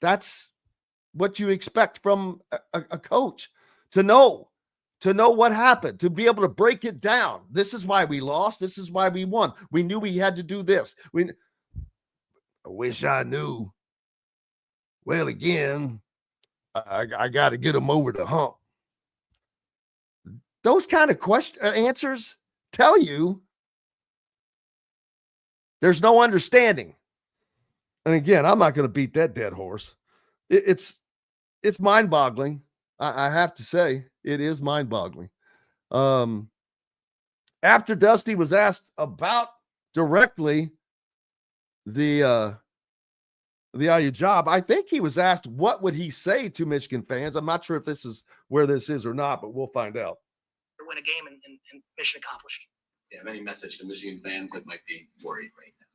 that's what you expect from a coach, to know what happened, to be able to break it down. This is why we lost. This is why we won. We knew we had to do this. I wish I knew. Well, again, I got to get them over the hump. Those kind of answers tell you there's no understanding. And again, I'm not going to beat that dead horse. It's mind-boggling. I have to say, it is mind-boggling. After Dusty was asked about directly the IU job, I think he was asked what would he say to Michigan fans. I'm not sure if this is where this is or not, but we'll find out. Win a game and mission accomplished. Yeah, any message to Michigan fans that might be worried right now?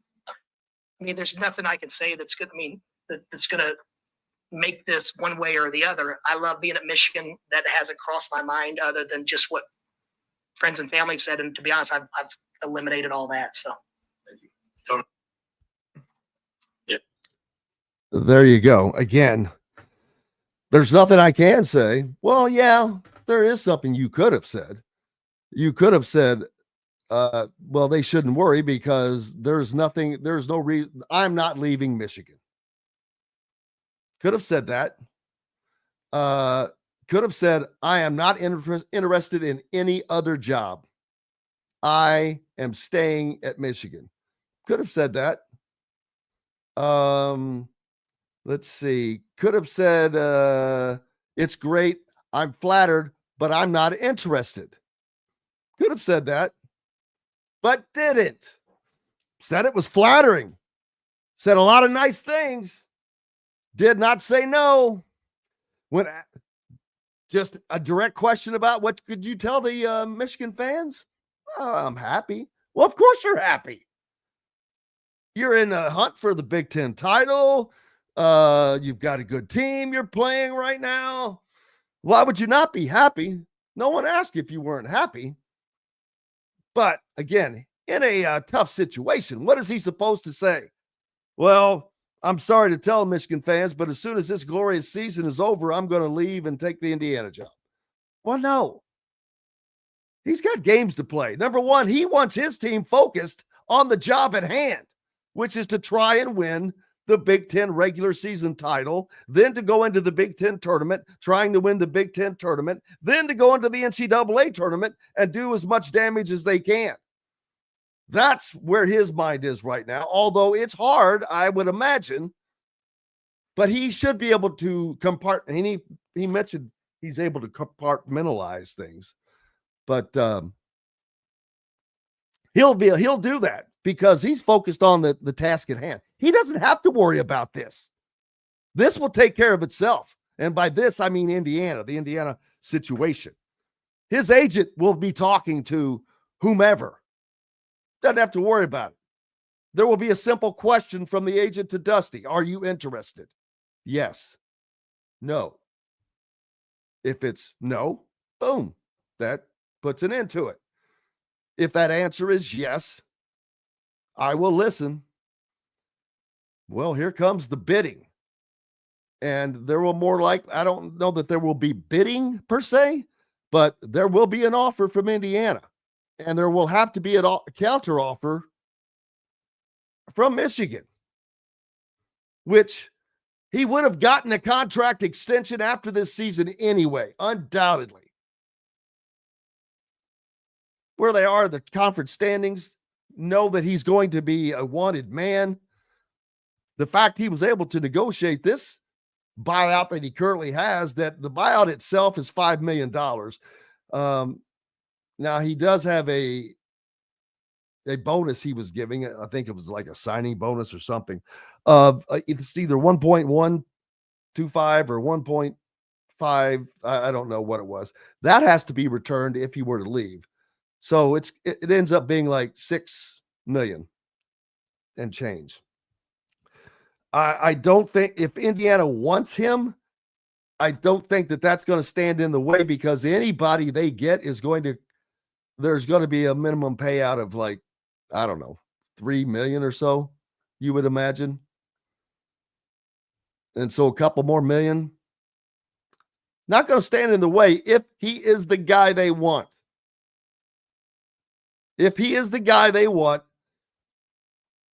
I mean, there's nothing I can say that's good. I mean, that's going to make this one way or the other. I love being at Michigan. That hasn't crossed my mind other than just what friends and family have said. And to be honest, I've eliminated all that. So. Thank you. Tony. Yeah. There you go. Again, there's nothing I can say. Well, yeah, there is something you could have said. You could have said, well, they shouldn't worry because there's no reason. I'm not leaving Michigan. Could have said that. Could have said, I am not interested in any other job. I am staying at Michigan. Could have said that. Let's see. Could have said, it's great. I'm flattered, but I'm not interested. Could have said that, but didn't. Said it was flattering. Said a lot of nice things. Did not say no. When just a direct question about what could you tell the Michigan fans? Oh, I'm happy. Well, of course you're happy. You're in a hunt for the Big Ten title. You've got a good team you're playing right now. Why would you not be happy? No one asked if you weren't happy. But again, in a tough situation, what is he supposed to say? Well, I'm sorry to tell Michigan fans, but as soon as this glorious season is over, I'm going to leave and take the Indiana job. Well, no. He's got games to play. Number one, he wants his team focused on the job at hand, which is to try and win the Big Ten regular season title, then to go into the Big Ten tournament, trying to win the Big Ten tournament, then to go into the NCAA tournament and do as much damage as they can. That's where his mind is right now, although it's hard, I would imagine, but he should be able to he mentioned he's able to compartmentalize things, but he'll do that because he's focused on the task at hand. He doesn't have to worry about this. This will take care of itself. And by this, I mean Indiana, the Indiana situation. His agent will be talking to whomever. Doesn't have to worry about it. There will be a simple question from the agent to Dusty. Are you interested? Yes. No. If it's no, boom, that puts an end to it. If that answer is yes, I will listen. Well, here comes the bidding. And there will I don't know that there will be bidding per se, but there will be an offer from Indiana. And there will have to be a counter offer from Michigan, which he would have gotten a contract extension after this season anyway, undoubtedly. Where they are, the conference standings, know that he's going to be a wanted man. The fact he was able to negotiate this buyout that he currently has, that the buyout itself is $5 million. Now he does have a bonus he was giving. I think it was like a signing bonus or something of it's either 1.125 or 1.5. I don't know what it was. That has to be returned if he were to leave. So it ends up being like $6 million and change. I don't think if Indiana wants him, I don't think that that's going to stand in the way, because anybody they get is there's going to be a minimum payout of like, I don't know, $3 million or so, you would imagine. And so a couple more million, not going to stand in the way if he is the guy they want. If he is the guy they want,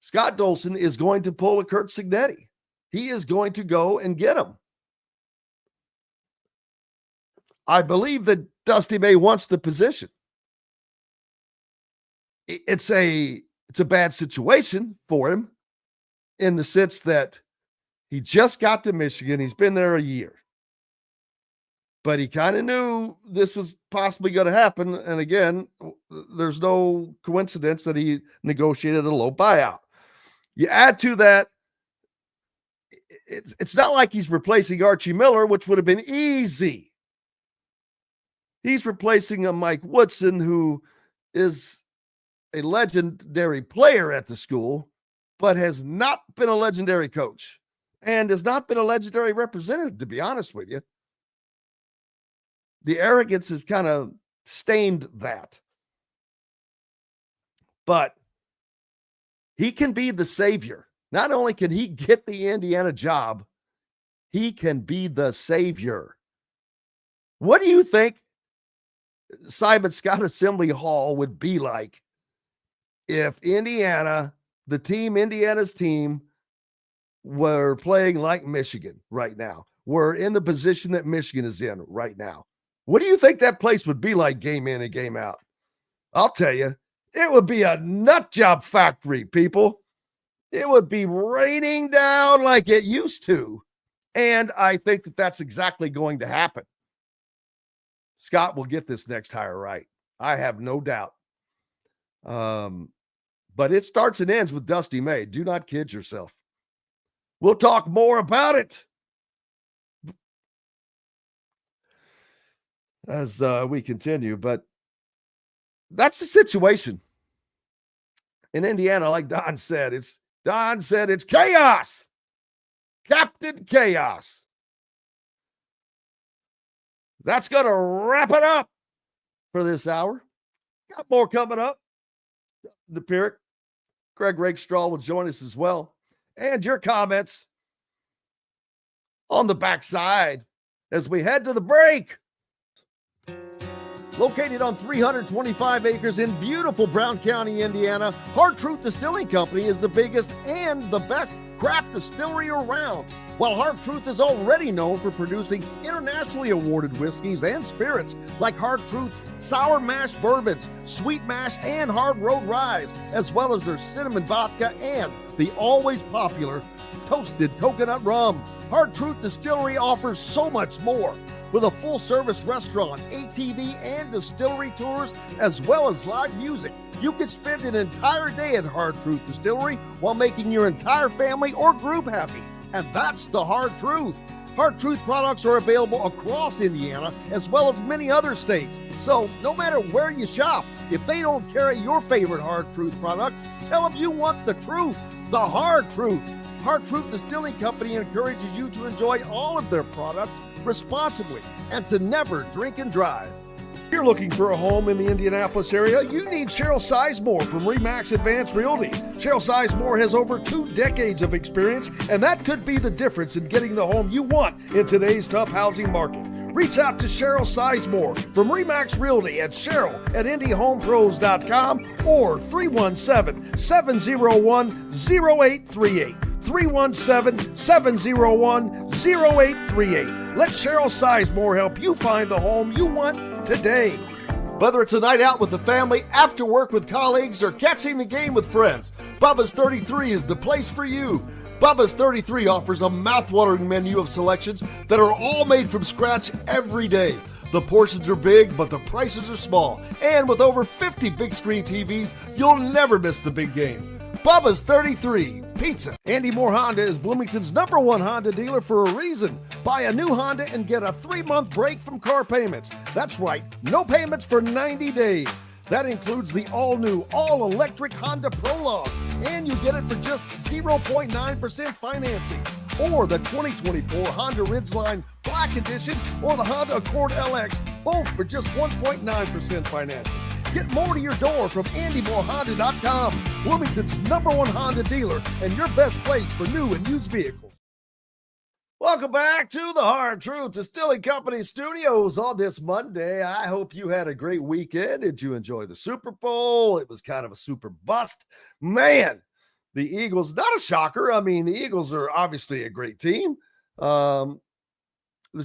Scott Dolson is going to pull a Curt Cignetti. He is going to go and get him. I believe that Dusty May wants the position. It's a bad situation for him in the sense that he just got to Michigan. He's been there a year. But he kind of knew this was possibly going to happen. And again, there's no coincidence that he negotiated a low buyout. You add to that, it's not like he's replacing Archie Miller, which would have been easy. He's replacing a Mike Woodson, who is a legendary player at the school, but has not been a legendary coach and has not been a legendary representative, to be honest with you. The arrogance has kind of stained that. But he can be the savior. Not only can he get the Indiana job, he can be the savior. What do you think Simon Scott Assembly Hall would be like if Indiana's team were playing like Michigan right now? We're in the position that Michigan is in right now. What do you think that place would be like game in and game out? I'll tell you, it would be a nut job factory, people. It would be raining down like it used to. And I think that that's exactly going to happen. Scott will get this next hire right. I have no doubt. But it starts and ends with Dusty May. Do not kid yourself. We'll talk more about it as we continue, but that's the situation in Indiana. Like Don said, it's chaos. Captain Chaos. That's going to wrap it up for this hour. Got more coming up. Dopirak, Greg Rakestraw will join us as well. And your comments on the backside as we head to the break. Located on 325 acres in beautiful Brown County, Indiana, Hard Truth Distilling Company is the biggest and the best craft distillery around. While Hard Truth is already known for producing internationally awarded whiskeys and spirits like Hard Truth's sour mash bourbons, sweet mash, and hard road ryes, as well as their cinnamon vodka and the always popular toasted coconut rum. Hard Truth Distillery offers so much more. With a full-service restaurant, ATV, and distillery tours, as well as live music, you can spend an entire day at Hard Truth Distillery while making your entire family or group happy. And that's the Hard Truth. Hard Truth products are available across Indiana, as well as many other states. So no matter where you shop, if they don't carry your favorite Hard Truth product, tell them you want the truth, the Hard Truth. Hard Truth Distilling Company encourages you to enjoy all of their products responsibly and to never drink and drive. If you're looking for a home in the Indianapolis area, you need Cheryl Sizemore from RE/MAX Advanced Realty. Cheryl Sizemore has over 2 decades of experience, and that could be the difference in getting the home you want in today's tough housing market. Reach out to Cheryl Sizemore from RE/MAX Realty at cheryl@indyhomepros.com or 317-701-0838. 317-701-0838. Let Cheryl Sizemore help you find the home you want today. Whether it's a night out with the family, after work with colleagues, or catching the game with friends, Bubba's 33 is the place for you. Bubba's 33 offers a mouthwatering menu of selections that are all made from scratch every day. The portions are big, but the prices are small. And with over 50 big screen TVs, you'll never miss the big game. Bubba's 33 Pizza. Andy Moore Honda is Bloomington's #1 Honda dealer for a reason. Buy a new Honda and get a 3-month break from car payments. That's right, no payments for 90 days. That includes the all-new, all-electric Honda Prologue. And you get it for just 0.9% financing. or the 2024 Honda Ridgeline Black Edition or the Honda Accord LX, both for just 1.9% financing. Get more to your door from AndyMooreHonda.com, Bloomington's #1 Honda dealer and your best place for new and used vehicles. Welcome back to the Hard Truth Distilling Company Studios on this Monday. I hope you had a great weekend. Did you enjoy the Super Bowl? It was kind of a super bust. Man, the Eagles, not a shocker. I mean, the Eagles are obviously a great team. The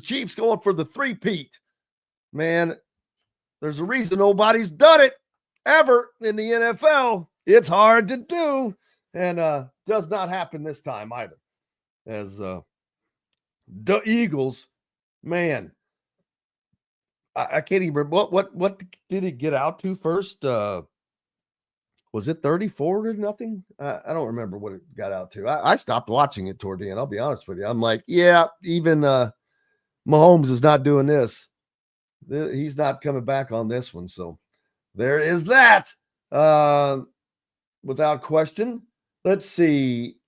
Chiefs going for the three-peat. Man, there's a reason nobody's done it ever in the NFL. It's hard to do, and does not happen this time either. As the Eagles, man, I can't even remember what did it get out to first? Was it 34-0? I don't remember what it got out to. I stopped watching it toward the end. I'll be honest with you. I'm like, yeah, even Mahomes is not doing this. He's not coming back on this one. So there is that. Without question. Let's see.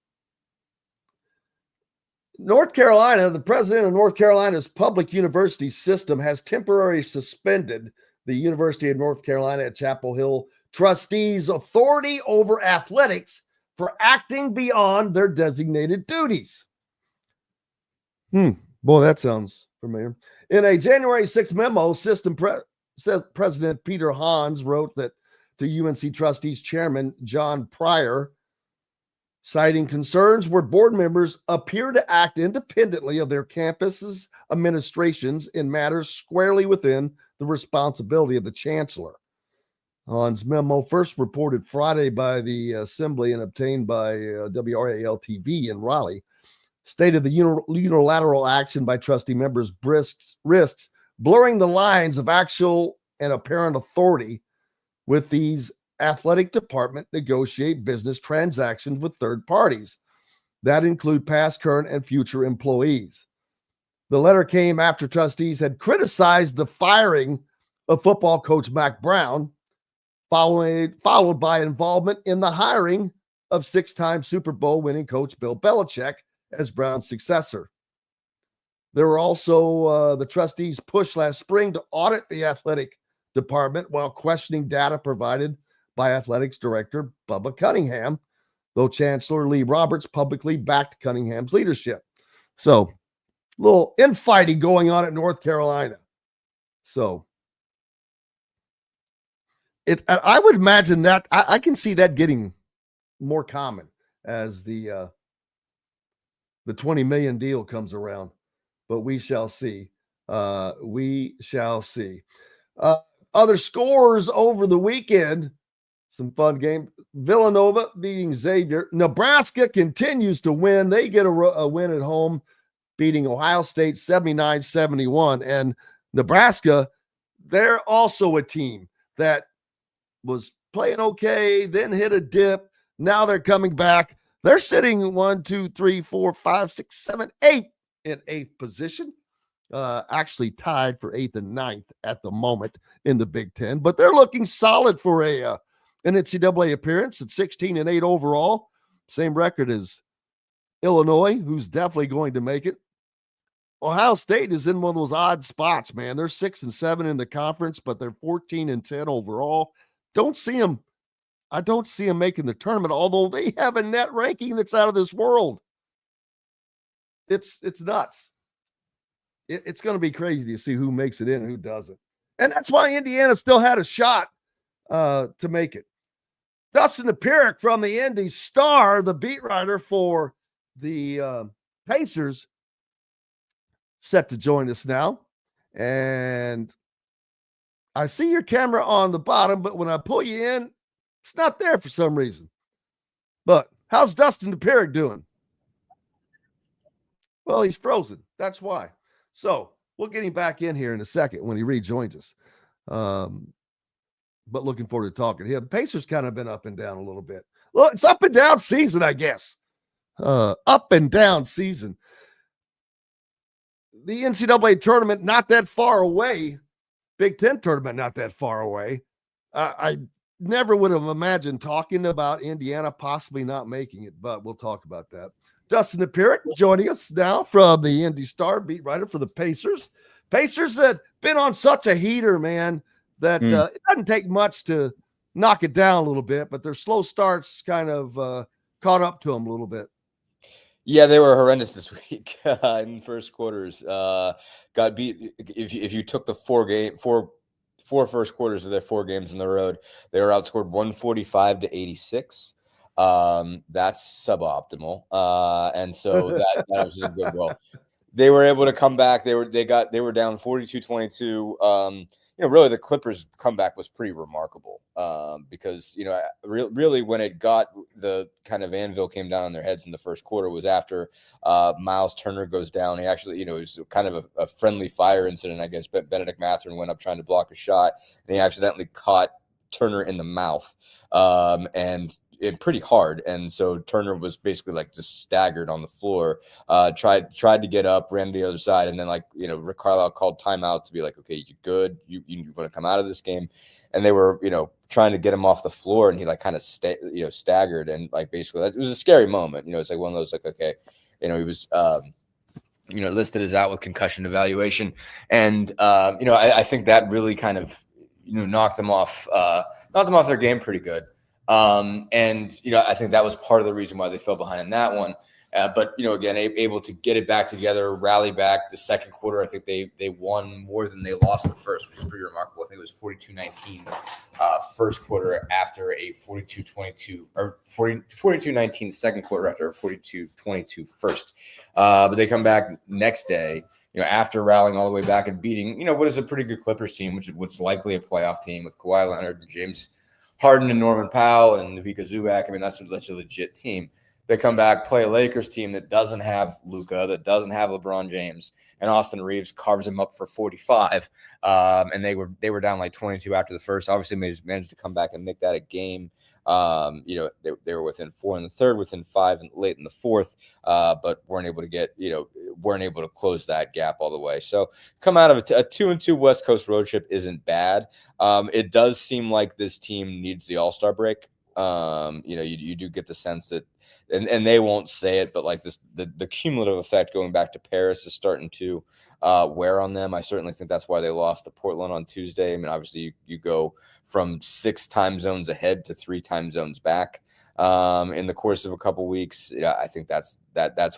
North Carolina, the president of North Carolina's public university system has temporarily suspended the University of North Carolina at Chapel Hill trustees' authority over athletics for acting beyond their designated duties. Boy, that sounds familiar. In a January 6th memo, President Peter Hans wrote that to UNC trustees chairman John Pryor, citing concerns where board members appear to act independently of their campus's administrations in matters squarely within the responsibility of the chancellor. Hans' memo, first reported Friday by the Assembly and obtained by WRAL-TV in Raleigh, stated the unilateral action by trustee members risks blurring the lines of actual and apparent authority with these athletic department negotiate business transactions with third parties that include past, current, and future employees. The letter came after trustees had criticized the firing of football coach Mack Brown, followed by involvement in the hiring of six-time Super Bowl winning coach Bill Belichick as Brown's successor. There were also the trustees' push last spring to audit the athletic department while questioning data provided by athletics director Bubba Cunningham, though Chancellor Lee Roberts publicly backed Cunningham's leadership. So, a little infighting going on at North Carolina. So, I would imagine that I can see that getting more common as the $20 million deal comes around, but we shall see. We shall see. Other scores over the weekend. Some fun game. Villanova beating Xavier. Nebraska continues to win. They get a win at home, beating Ohio State 79-71. And Nebraska, they're also a team that was playing okay, then hit a dip. Now they're coming back. They're sitting 8 in eighth position. Actually tied for 8th and 9th at the moment in the Big Ten. But they're looking solid for an NCAA appearance at 16-8 overall. Same record as Illinois, who's definitely going to make it. Ohio State is in one of those odd spots, man. They're 6-7 in the conference, but they're 14-10 overall. I don't see them making the tournament, although they have a net ranking that's out of this world. It's nuts. It's going to be crazy to see who makes it in and who doesn't. And that's why Indiana still had a shot to make it. Dustin Dopirak from the Indy Star, the beat writer for the Pacers, set to join us now. And I see your camera on the bottom, but when I pull you in, it's not there for some reason. But how's Dustin Dopirak doing? Well, he's frozen. That's why. So we'll get him back in here in a second when he rejoins us. But looking forward to talking to him. Pacers kind of been up and down a little bit. Well, it's up and down season, I guess. Up and down season. The NCAA tournament not that far away. Big Ten tournament not that far away. I never would have imagined talking about Indiana possibly not making it, but we'll talk about that. Dustin Dopirak joining us now from the Indy Star, beat writer for the Pacers. Pacers that been on such a heater, man, that it doesn't take much to knock it down a little bit, but their slow starts kind of caught up to them a little bit. Yeah, they were horrendous this week in first quarters. Got beat. If you took the four first quarters of their 4 games on the road, they were outscored 145-86. That's suboptimal. And so that was a good goal. They were able to come back. They were down 42-22. Really the Clippers comeback was pretty remarkable. Because really when it got the kind of anvil came down on their heads in the first quarter was after Miles Turner goes down. He actually, it was kind of a friendly fire incident, I guess. Benedict Mathurin went up trying to block a shot, and he accidentally caught Turner in the mouth. And pretty hard, and so Turner was basically like just staggered on the floor. Tried to get up, ran to the other side, and then Rick Carlisle called timeout to be like, okay, you good? You want to come out of this game? And they were trying to get him off the floor, and he like kind of staggered, and like basically it was a scary moment. It's like one of those like, okay, he was listed as out with concussion evaluation, and I think that really kind of knocked them off their game pretty good. I think that was part of the reason why they fell behind in that one. But again, able to get it back together, rally back. The second quarter, I think they won more than they lost the first, which is pretty remarkable. I think it was 42-19 first quarter after a 42-22 or 42-19 second quarter after a 42-22 first. But they come back next day, after rallying all the way back and beating, what is a pretty good Clippers team, which is likely a playoff team with Kawhi Leonard and James Harden and Norman Powell and Ivica Zubac. I mean, that's a legit team. They come back, play a Lakers team that doesn't have Luka, that doesn't have LeBron James, and Austin Reeves carves them up for 45. And they were down like 22 after the first. Obviously, managed to come back and make that a game. They were within 4 in the third, within 5 and late in the fourth, but weren't able to close that gap all the way. So come out of a 2-2 West Coast road trip isn't bad. It does seem like this team needs the All-Star break. You do get the sense that, and they won't say it, but like this, the cumulative effect going back to Paris is starting to wear on them. I certainly think that's why they lost to Portland on Tuesday. I mean, obviously you go from 6 time zones ahead to 3 time zones back in the course of a couple weeks. I think that's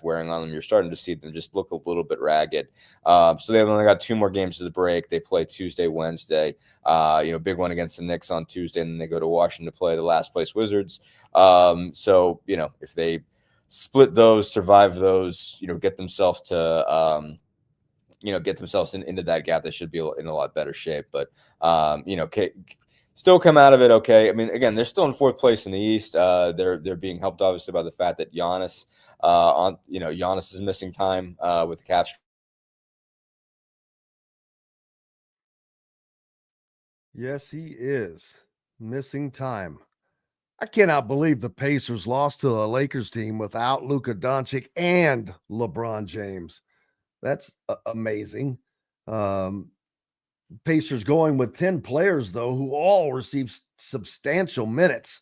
wearing on them. You're starting to see them just look a little bit ragged. So they've only got 2 more games to the break. They play Tuesday, Wednesday, big one against the Knicks on Tuesday, and then they go to Washington to play the last place Wizards. So, if they split those, survive those, get themselves to, get themselves into that gap, they should be in a lot better shape. But, still come out of it okay. I mean, again, they're still in 4th place in the East. They're being helped obviously by the fact that Giannis is missing time with calf. Yes, he is missing time. I cannot believe the Pacers lost to a Lakers team without Luka Doncic and LeBron James. That's amazing. Pacers going with 10 players, though, who all received substantial minutes.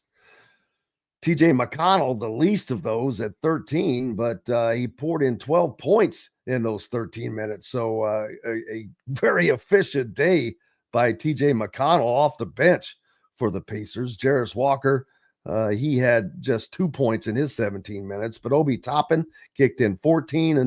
TJ McConnell, the least of those at 13, but he poured in 12 points in those 13 minutes. So a very efficient day by TJ McConnell off the bench for the Pacers. Jarris Walker, he had just 2 points in his 17 minutes, but Obi Toppin kicked in 14, a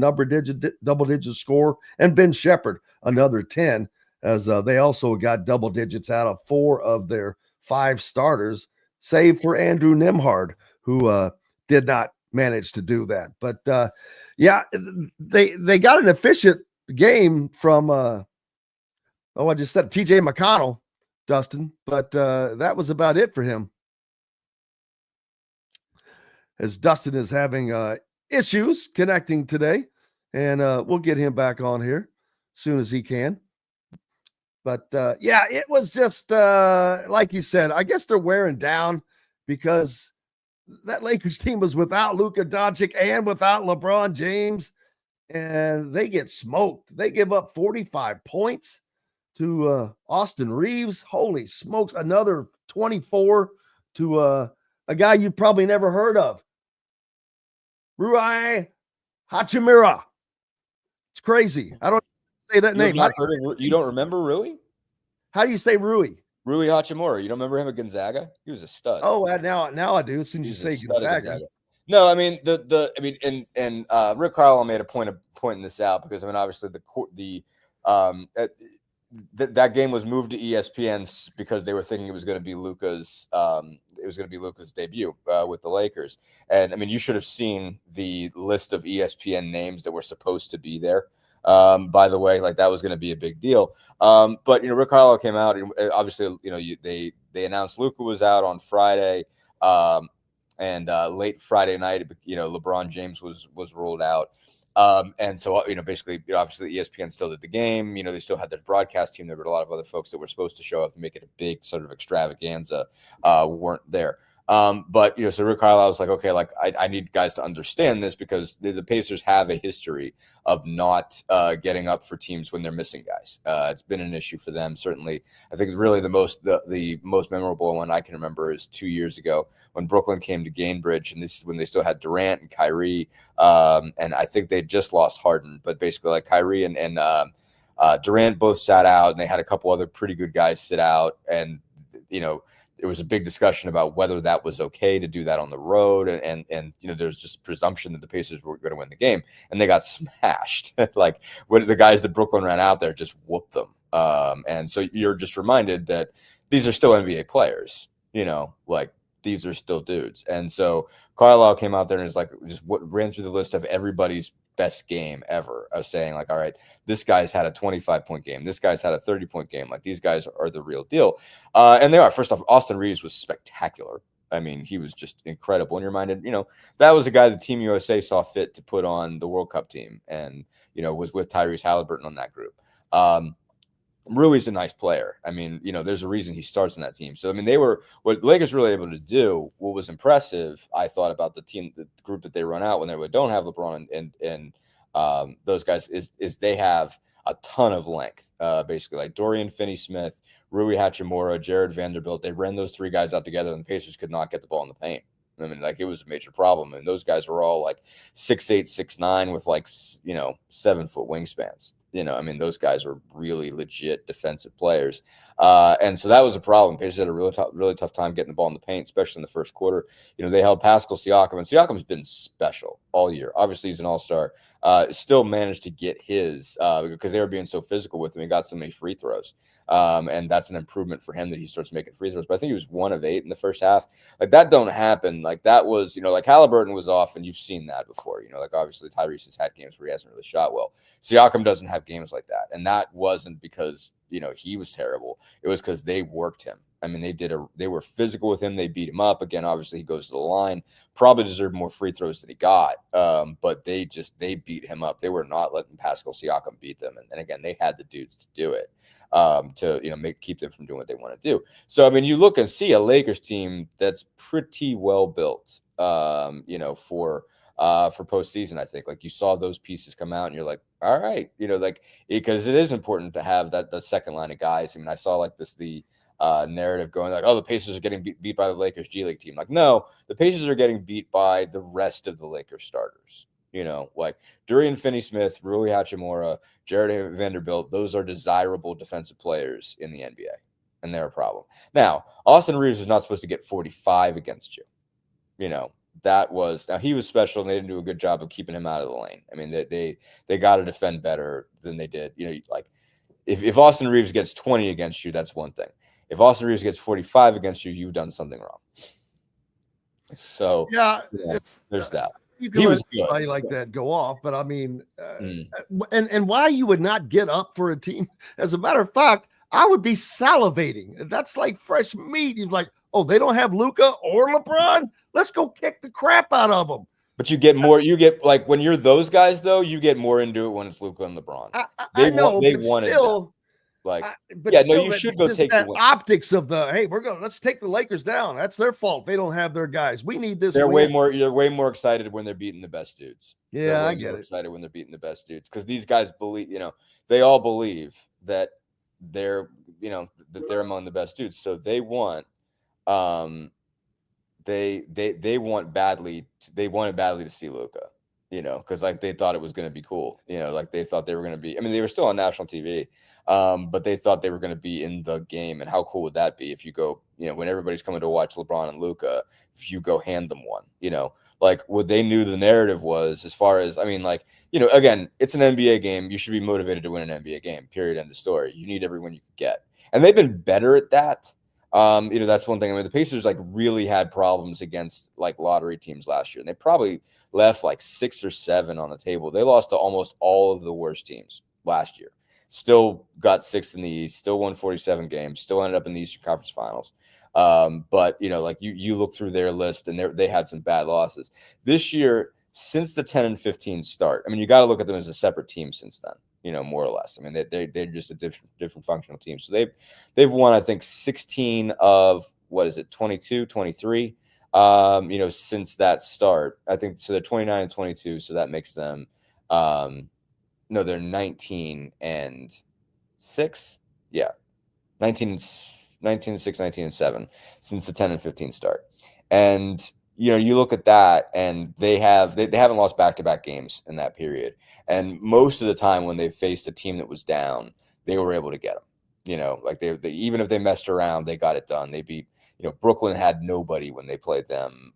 double-digit score, and Ben Shepherd, another 10, as they also got double digits out of 4 of their 5 starters, save for Andrew Nembhard, who did not manage to do that. But they got an efficient game from I just said TJ McConnell, Dustin, but that was about it for him. As Dustin is having issues connecting today, and we'll get him back on here as soon as he can. But it was just like you said, I guess they're wearing down because that Lakers team was without Luka Doncic and without LeBron James, and they get smoked. They give up 45 points to Austin Reeves. Holy smokes, another 24 to a guy you probably never heard of. Rraw Hachimura. It's crazy. I don't say that name. You don't remember Rui? How do you say Rui? Rui Hachimura. You don't remember him at Gonzaga? He was a stud. Oh, now I do. As soon as you say Gonzaga. No, I mean Rick Carlisle made a point of pointing this out because I mean obviously that game was moved to ESPN because they were thinking it was going to be Luka's debut with the Lakers. And I mean, you should have seen the list of ESPN names that were supposed to be there. By the way, like that was going to be a big deal. But Rick Carlisle came out and obviously, they announced Luka was out on Friday. And late Friday night, LeBron James was ruled out. And so, basically, obviously ESPN still did the game. They still had their broadcast team. There were a lot of other folks that were supposed to show up and make it a big sort of extravaganza, weren't there. But so Rick Carlisle was like, okay, like I need guys to understand this because the Pacers have a history of not getting up for teams when they're missing guys. It's been an issue for them. Certainly, I think really the most memorable one I can remember is 2 years ago when Brooklyn came to Gainbridge, and this is when they still had Durant and Kyrie, and I think they just lost Harden, but basically like Kyrie and Durant both sat out, and they had a couple other pretty good guys sit out, and there was a big discussion about whether that was okay to do that on the road. And there's just presumption that the Pacers were going to win the game, and they got smashed. Like when the guys that Brooklyn ran out there just whooped them. And so you're just reminded that these are still NBA players, like these are still dudes. And so Carlisle came out there and ran through the list of everybody's best game ever of saying like, all right, this guy's had a 25-point game. This guy's had a 30-point game. Like these guys are the real deal. And they are. First off, Austin Reeves was spectacular. I mean, he was just incredible. And you're reminded, that was a guy that Team USA saw fit to put on the World Cup team and, was with Tyrese Halliburton on that group. Rui's a nice player. I mean, there's a reason he starts in that team. So, I mean, what Lakers were really able to do, what was impressive, I thought about the group that they run out when they don't have LeBron and those guys is they have a ton of length, basically like Dorian Finney-Smith, Rui Hachimura, Jared Vanderbilt. They ran those three guys out together and the Pacers could not get the ball in the paint. I mean, like it was a major problem. And those guys were all like 6'8", 6'9" with like, 7-foot wingspans. I mean, those guys were really legit defensive players. And so that was a problem. Pacers had a really tough time getting the ball in the paint, especially in the first quarter. They held Pascal Siakam, and Siakam's been special all year. Obviously, he's an all-star. Still managed to get his because they were being so physical with him. He got so many free throws. And that's an improvement for him that he starts making free throws. But I think he was 1 of 8 in the first half. Like that don't happen. Like that was, like Halliburton was off, and you've seen that before. Like obviously Tyrese has had games where he hasn't really shot well. Siakam doesn't have games like that, and that wasn't because he was terrible. It was because they worked him. I mean, they were physical with him. They beat him up. Again, obviously he goes to the line, probably deserved more free throws than he got. But they beat him up. They were not letting Pascal Siakam beat them. And again, they had the dudes to do it, to keep them from doing what they want to do. So, I mean, you look and see a Lakers team that's pretty well built, for postseason. I think like you saw those pieces come out and you're like, all right, because it is important to have the second line of guys. I mean, I saw like the narrative going like, oh, the Pacers are getting beat by the Lakers G League team. Like, no, the Pacers are getting beat by the rest of the Lakers starters. Like Dorian Finney-Smith, Rui Hachimura, Jared Vanderbilt. Those are desirable defensive players in the NBA, and they're a problem. Now, Austin Reeves is not supposed to get 45 against you. Now he was special, and they didn't do a good job of keeping him out of the lane. I mean, they got to defend better than they did. Like if Austin Reeves gets 20 against you, that's one thing. If Austin Reeves gets 45 against you, you've done something wrong. So there's that. You can let somebody like that go off, but I mean, and why you would not get up for a team? As a matter of fact, I would be salivating. That's like fresh meat. You're like, oh, they don't have Luka or LeBron. Let's go kick the crap out of them. But you get more. You get like when you're those guys, though, you get more into it when it's Luka and LeBron. I know, they but wanted still. That. Like, but yeah, still, no, you should go take that the win. optics of let's take the Lakers down. That's their fault. They don't have their guys. We need this. They're win. You're way more excited when they're beating the best dudes. Yeah, I get it. Excited when they're beating the best dudes because these guys believe, they all believe that they're, that they're among the best dudes. So they want they wanted badly to see Luka, because like they thought it was going to be cool, like they thought they were going to be. I mean, they were still on national TV, but they thought they were going to be in the game. And how cool would that be if you go, when everybody's coming to watch LeBron and Luka, if you go hand them one, like what they knew the narrative was as far as, I mean, like, again, it's an NBA game. You should be motivated to win an NBA game, period, end of story. You need every win you can get. And they've been better at that. That's one thing. I mean, the Pacers like really had problems against like lottery teams last year, and they probably left like 6 or 7 on the table. They lost to almost all of the worst teams last year. Still got 6th in the East, still won 47 games, still ended up in the Eastern Conference Finals. But like you look through their list, and they had some bad losses this year. Since the 10-15 start, I mean, you got to look at them as a separate team since then. More or less. I mean, they're just a different functional team. So they've won, I think, 16 of 22, 23. Since that start, I think. So they're 29 and 22. So that makes them, no, they're 19 and 6. Yeah, 19 and 6, 19 and 7 since the 10-15 start. And you look at that, and they haven't lost back-to-back games in that period. And most of the time when they faced a team that was down, they were able to get them. Like they even if they messed around, they got it done. They beat, Brooklyn had nobody when they played them,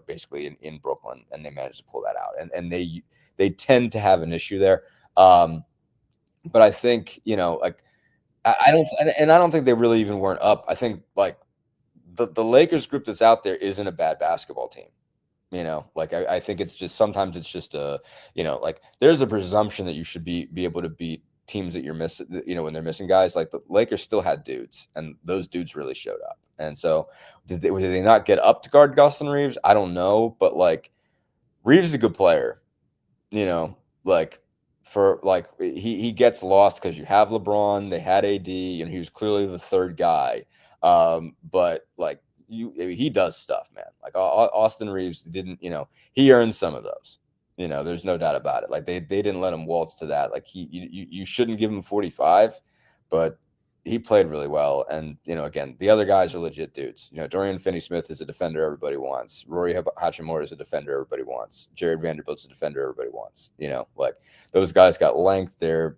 basically in Brooklyn, and they managed to pull that out. And they tend to have an issue there. But I think, like I don't think they really even weren't up. I think like the Lakers group that's out there isn't a bad basketball team. Like I think it's just sometimes it's just like there's a presumption that you should be able to beat teams that you're missing, when they're missing guys. Like the Lakers still had dudes, and those dudes really showed up. And so did they not get up to guard Dustin Reeves? I don't know, but like Reeves is a good player, like for like he gets lost because you have LeBron, they had AD, and he was clearly the third guy. But like he does stuff, man. Like Austin Reeves didn't, he earned some of those. There's no doubt about it. Like they didn't let him waltz to that. Like you shouldn't give him 45, but he played really well. And again, the other guys are legit dudes. Dorian Finney-Smith is a defender everybody wants. Rory Hachimura is a defender everybody wants. Jared Vanderbilt's a defender everybody wants. Like those guys got length. They're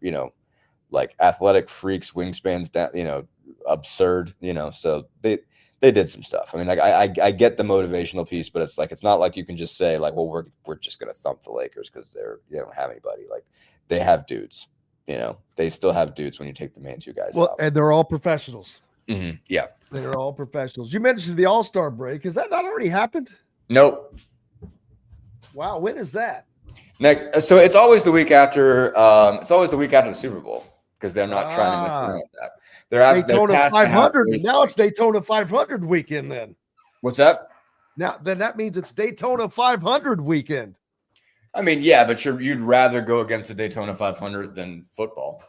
like athletic freaks, wingspans down. Absurd, so they did some stuff. I mean, like I get the motivational piece, but it's not like you can just say like, well, we're just gonna thump the Lakers because they don't have anybody. Like they have dudes, they still have dudes when you take the main 2 guys out. And they're all professionals. Mm-hmm. Yeah, they're all professionals. You mentioned the All-Star break. Has that not already happened? Nope. Wow, when is that? Next, so it's always the week after. It's always the week after the Super Bowl. Because they're not trying to mess around with that. They're Daytona 500. Now it's Daytona 500 weekend. Then what's that? Then that means it's Daytona 500 weekend. I mean, yeah, but you'd rather go against the Daytona 500 than football.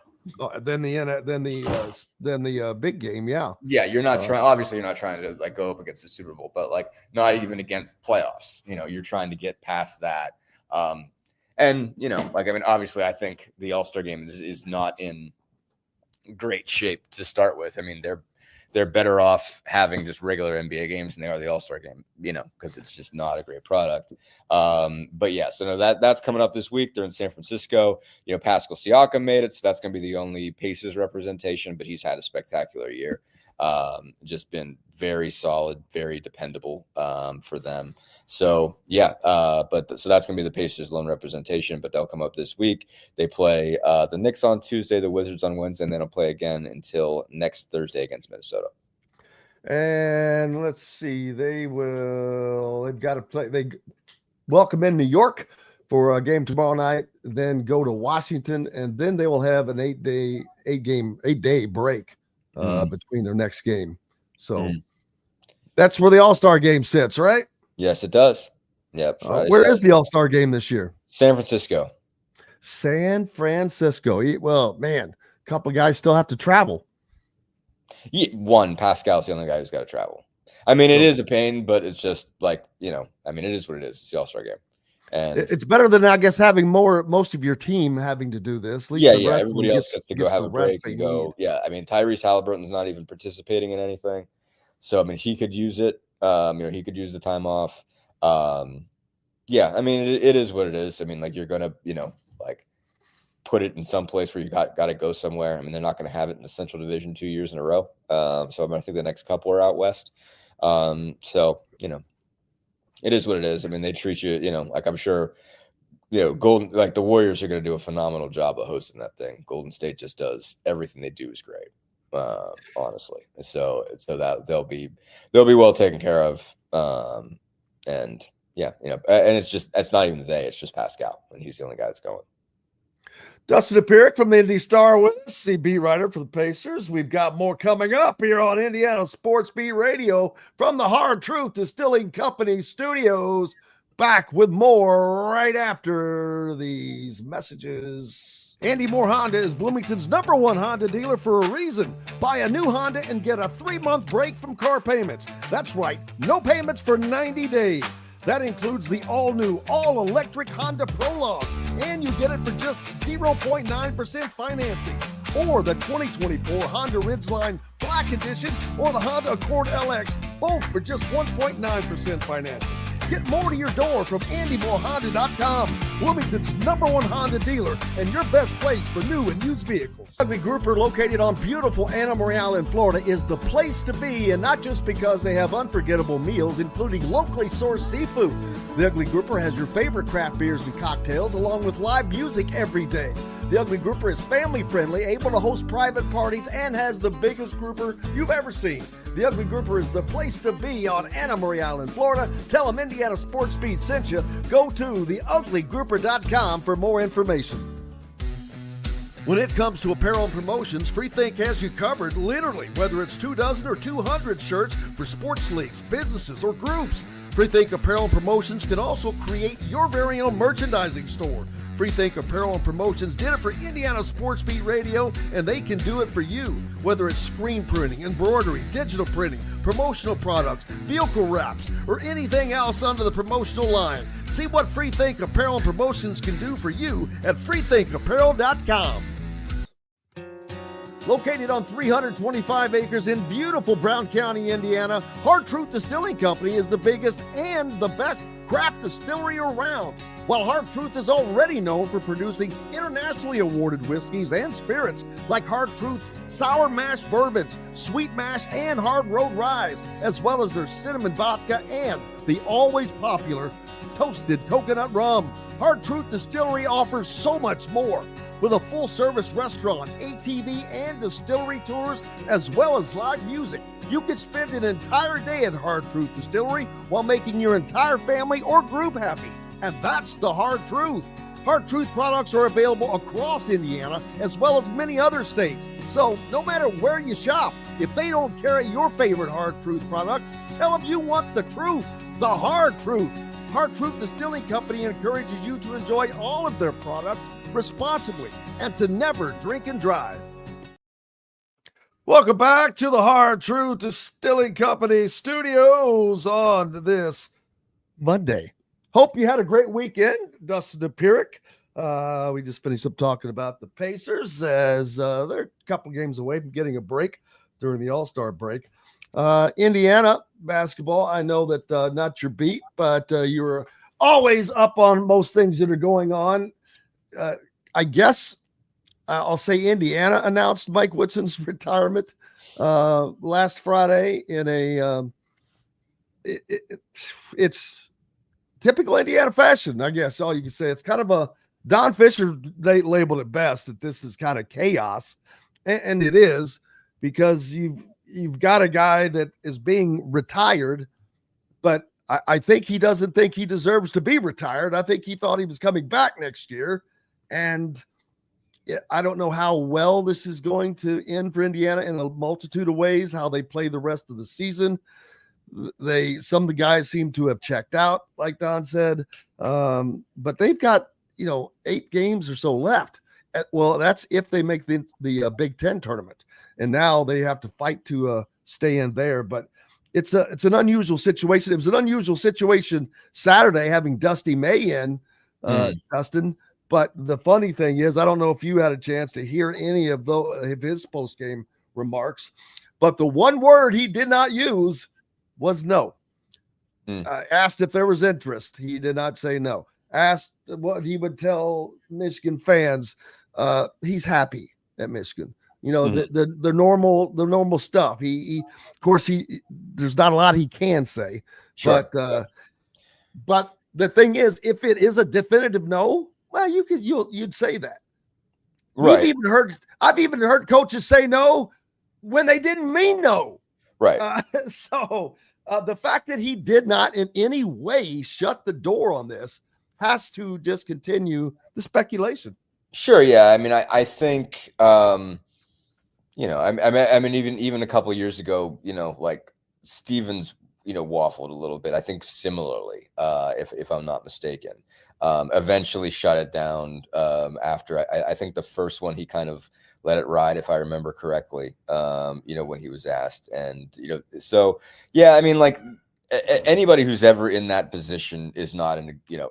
Than the big game, yeah. Yeah, you're not trying. Obviously, you're not trying to like go up against the Super Bowl, but like not even against playoffs. You're trying to get past that. And like I mean, obviously, I think the All-Star game is not in great shape to start with. I mean, they're better off having just regular NBA games than they are the All-Star game, because it's just not a great product. But yeah, so no, that's coming up this week. They're in San Francisco. Pascal Siakam made it, so that's going to be the only Pacers representation, but he's had a spectacular year. Just been very solid, very dependable for them. So yeah, so that's gonna be the Pacers' lone representation, but they'll come up this week. They play the Knicks on Tuesday, the Wizards on Wednesday, and then they'll play again until next Thursday against Minnesota. And let's see, they've got to play. They welcome in New York for a game tomorrow night, then go to Washington, and then they will have an 8-day break between their next game. So that's where the All-Star game sits, right? Yes, it does. Yep. Where is the All-Star game this year? San Francisco. San Francisco. Well, man, a couple of guys still have to travel. Yeah, Pascal's the only guy who's got to travel. I mean, it is a pain, but it's just like, I mean, it is what it is. It's the All-Star game. And it's better than, I guess, having most of your team having to do this. Yeah. Everybody else gets to go have a break and go. Yeah. I mean, Tyrese Halliburton's not even participating in anything. So, I mean, he could use it. He could use the time off. Yeah, I mean, it is what it is. I mean, like, you're gonna, like, put it in some place where you got to go somewhere. I mean, they're not going to have it in the Central Division 2 years in a row. So I think the next couple are out west. So it is what it is. I mean, they treat you, like, I'm sure, Golden, like, the Warriors are going to do a phenomenal job of hosting that thing. Golden State just does everything they do is great, honestly. So that they'll be well taken care of. And yeah, and it's not even they, it's just Pascal, and he's the only guy that's going. Dustin Dopirak from the Indy Star with us, the beat writer for the Pacers. We've got more coming up here on Indiana Sportsbeat Radio from the Hard Truth Distilling Company studios. Back with more right after these messages. Andy Moore Honda is Bloomington's #1 Honda dealer for a reason. Buy a new Honda and get a 3-month break from car payments. That's right, no payments for 90 days. That includes the all-new, all-electric Honda Prologue, and you get it for just 0.9% financing, or the 2024 Honda Ridgeline Black Edition, or the Honda Accord LX, both for just 1.9% financing. Get more to your door from AndyMooreHonda.com, Bloomington's #1 Honda dealer and your best place for new and used vehicles. Ugly Grouper, located on beautiful Anna Maria in Florida, is the place to be, and not just because they have unforgettable meals, including locally sourced seafood. The Ugly Grouper has your favorite craft beers and cocktails, along with live music every day. The Ugly Grouper is family-friendly, able to host private parties, and has the biggest grouper you've ever seen. The Ugly Grouper is the place to be on Anna Maria Island, Florida. Tell them Indiana Sports Beat sent you. Go to theuglygrouper.com for more information. When it comes to apparel and promotions, Freethink has you covered, literally, whether it's 24 or 200 shirts for sports leagues, businesses, or groups. Freethink Apparel and Promotions can also create your very own merchandising store. Freethink Apparel and Promotions did it for Indiana Sports Beat Radio, and they can do it for you. Whether it's screen printing, embroidery, digital printing, promotional products, vehicle wraps, or anything else under the promotional line. See what Freethink Apparel and Promotions can do for you at freethinkapparel.com. Located on 325 acres in beautiful Brown County, Indiana, Hard Truth Distilling Company is the biggest and the best craft distillery around. While Hard Truth is already known for producing internationally awarded whiskeys and spirits like Hard Truth's sour mash bourbons, sweet mash, and hard road ryes, as well as their cinnamon vodka and the always popular toasted coconut rum. Hard Truth Distillery offers so much more. With a full-service restaurant, ATV, and distillery tours, as well as live music, you can spend an entire day at Hard Truth Distillery while making your entire family or group happy. And that's the Hard Truth. Hard Truth products are available across Indiana, as well as many other states. So no matter where you shop, if they don't carry your favorite Hard Truth product, tell them you want the truth, the Hard Truth. Hard Truth Distilling Company encourages you to enjoy all of their products responsibly and to never drink and drive. Welcome back to the Hard Truth Distilling Company studios on this Monday. Hope you had a great weekend, Dustin Dopirak. We just finished up talking about the Pacers as they're a couple games away from getting a break during the All-Star break. Indiana basketball, I know that not your beat, but you're always up on most things that are going on. I guess I'll say Indiana announced Mike Woodson's retirement last Friday in a it's typical Indiana fashion, I guess all you can say. It's kind of a Don Fischer, they labeled it best, that this is kind of chaos, and it is, because you've got a guy that is being retired, but I think he doesn't think he deserves to be retired. I think he thought he was coming back next year. And I don't know how well this is going to end for Indiana in a multitude of ways, how they play the rest of the season. Some of the guys seem to have checked out, like Don said. But they've got, 8 games or so left. Well, that's if they make the Big Ten tournament. And now they have to fight to stay in there. But it's an unusual situation. It was an unusual situation Saturday having Dusty May in, Dustin. But the funny thing is, I don't know if you had a chance to hear any of his post-game remarks, but the one word he did not use was no. Asked if there was interest. He did not say no. Asked what he would tell Michigan fans. He's happy at Michigan. You know, the normal stuff. He of course there's not a lot he can say, Sure. but the thing is, if it is a definitive no, well, you'd say that. Right. I've even heard coaches say no when they didn't mean no. Right. So the fact that he did not in any way shut the door on this has to just continue the speculation. Sure. Yeah. I mean, I think, you know, I mean, even a couple of years ago, you know, like Stevens, you know, waffled a little bit. I think similarly, if I'm not mistaken, eventually shut it down after I think the first one he kind of let it ride, if I remember correctly, you know, when he was asked. And, you know, so, yeah, I mean, like anybody who's ever in that position is not in, you know,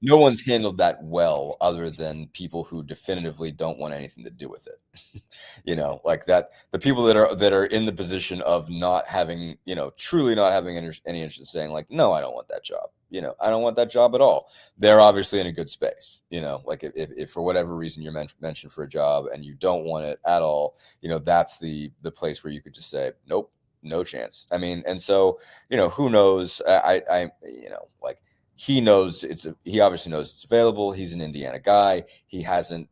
no one's handled that well other than people who definitively don't want anything to do with it. You know, like that, the people that are in the position of not having, you know, truly not having any interest in saying like, no, I don't want that job. You know, I don't want that job at all. They're obviously in a good space. You know, like if for whatever reason you're mentioned for a job and you don't want it at all, you know, that's the place where you could just say, nope, no chance. I mean, and so, you know, who knows? I you know, like, he knows he obviously knows it's available. He's an Indiana guy. He hasn't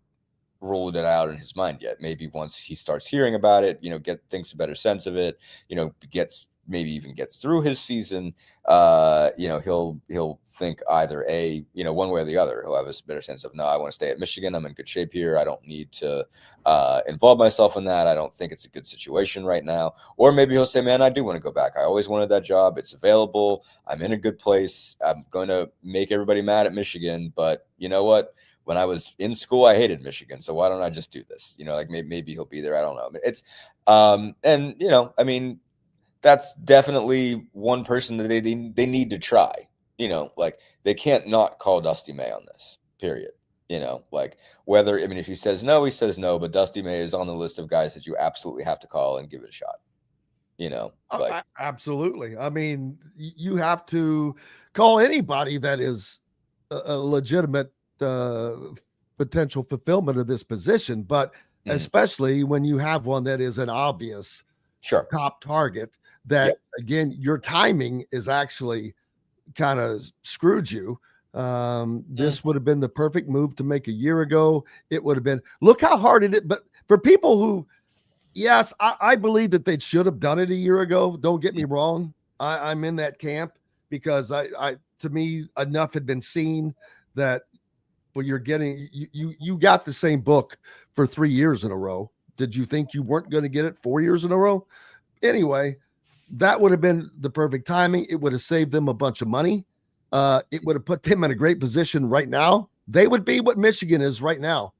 ruled it out in his mind yet. Maybe once he starts hearing about it, you know, thinks a better sense of it, you know, maybe even gets through his season, you know, he'll think either you know, one way or the other. He'll have a better sense of, no, I want to stay at Michigan. I'm in good shape here. I don't need to involve myself in that. I don't think it's a good situation right now. Or maybe he'll say, man, I do want to go back. I always wanted that job. It's available. I'm in a good place. I'm going to make everybody mad at Michigan. But you know what? When I was in school, I hated Michigan. So why don't I just do this? You know, like maybe he'll be there. I don't know. It's and, you know, I mean, that's definitely one person that they need to try, you know, like they can't not call Dusty May on this, period. You know, like I mean, if he says no, he says no, but Dusty May is on the list of guys that you absolutely have to call and give it a shot. You know, like absolutely. I mean, you have to call anybody that is a legitimate potential fulfillment of this position, but especially when you have one that is an obvious top target that again, your timing is actually kind of screwed you. This would have been the perfect move to make a year ago. It would have been, look how hard it is. But for people who, yes, I believe that they should have done it a year ago. Don't get me wrong. I'm in that camp because to me, enough had been seen that when you're getting, you got the same book for 3 years in a row. Did you think you weren't going to get it 4 years in a row? Anyway, that would have been the perfect timing. It would have saved them a bunch of money. It would have put them in a great position right now. They would be what Michigan is right now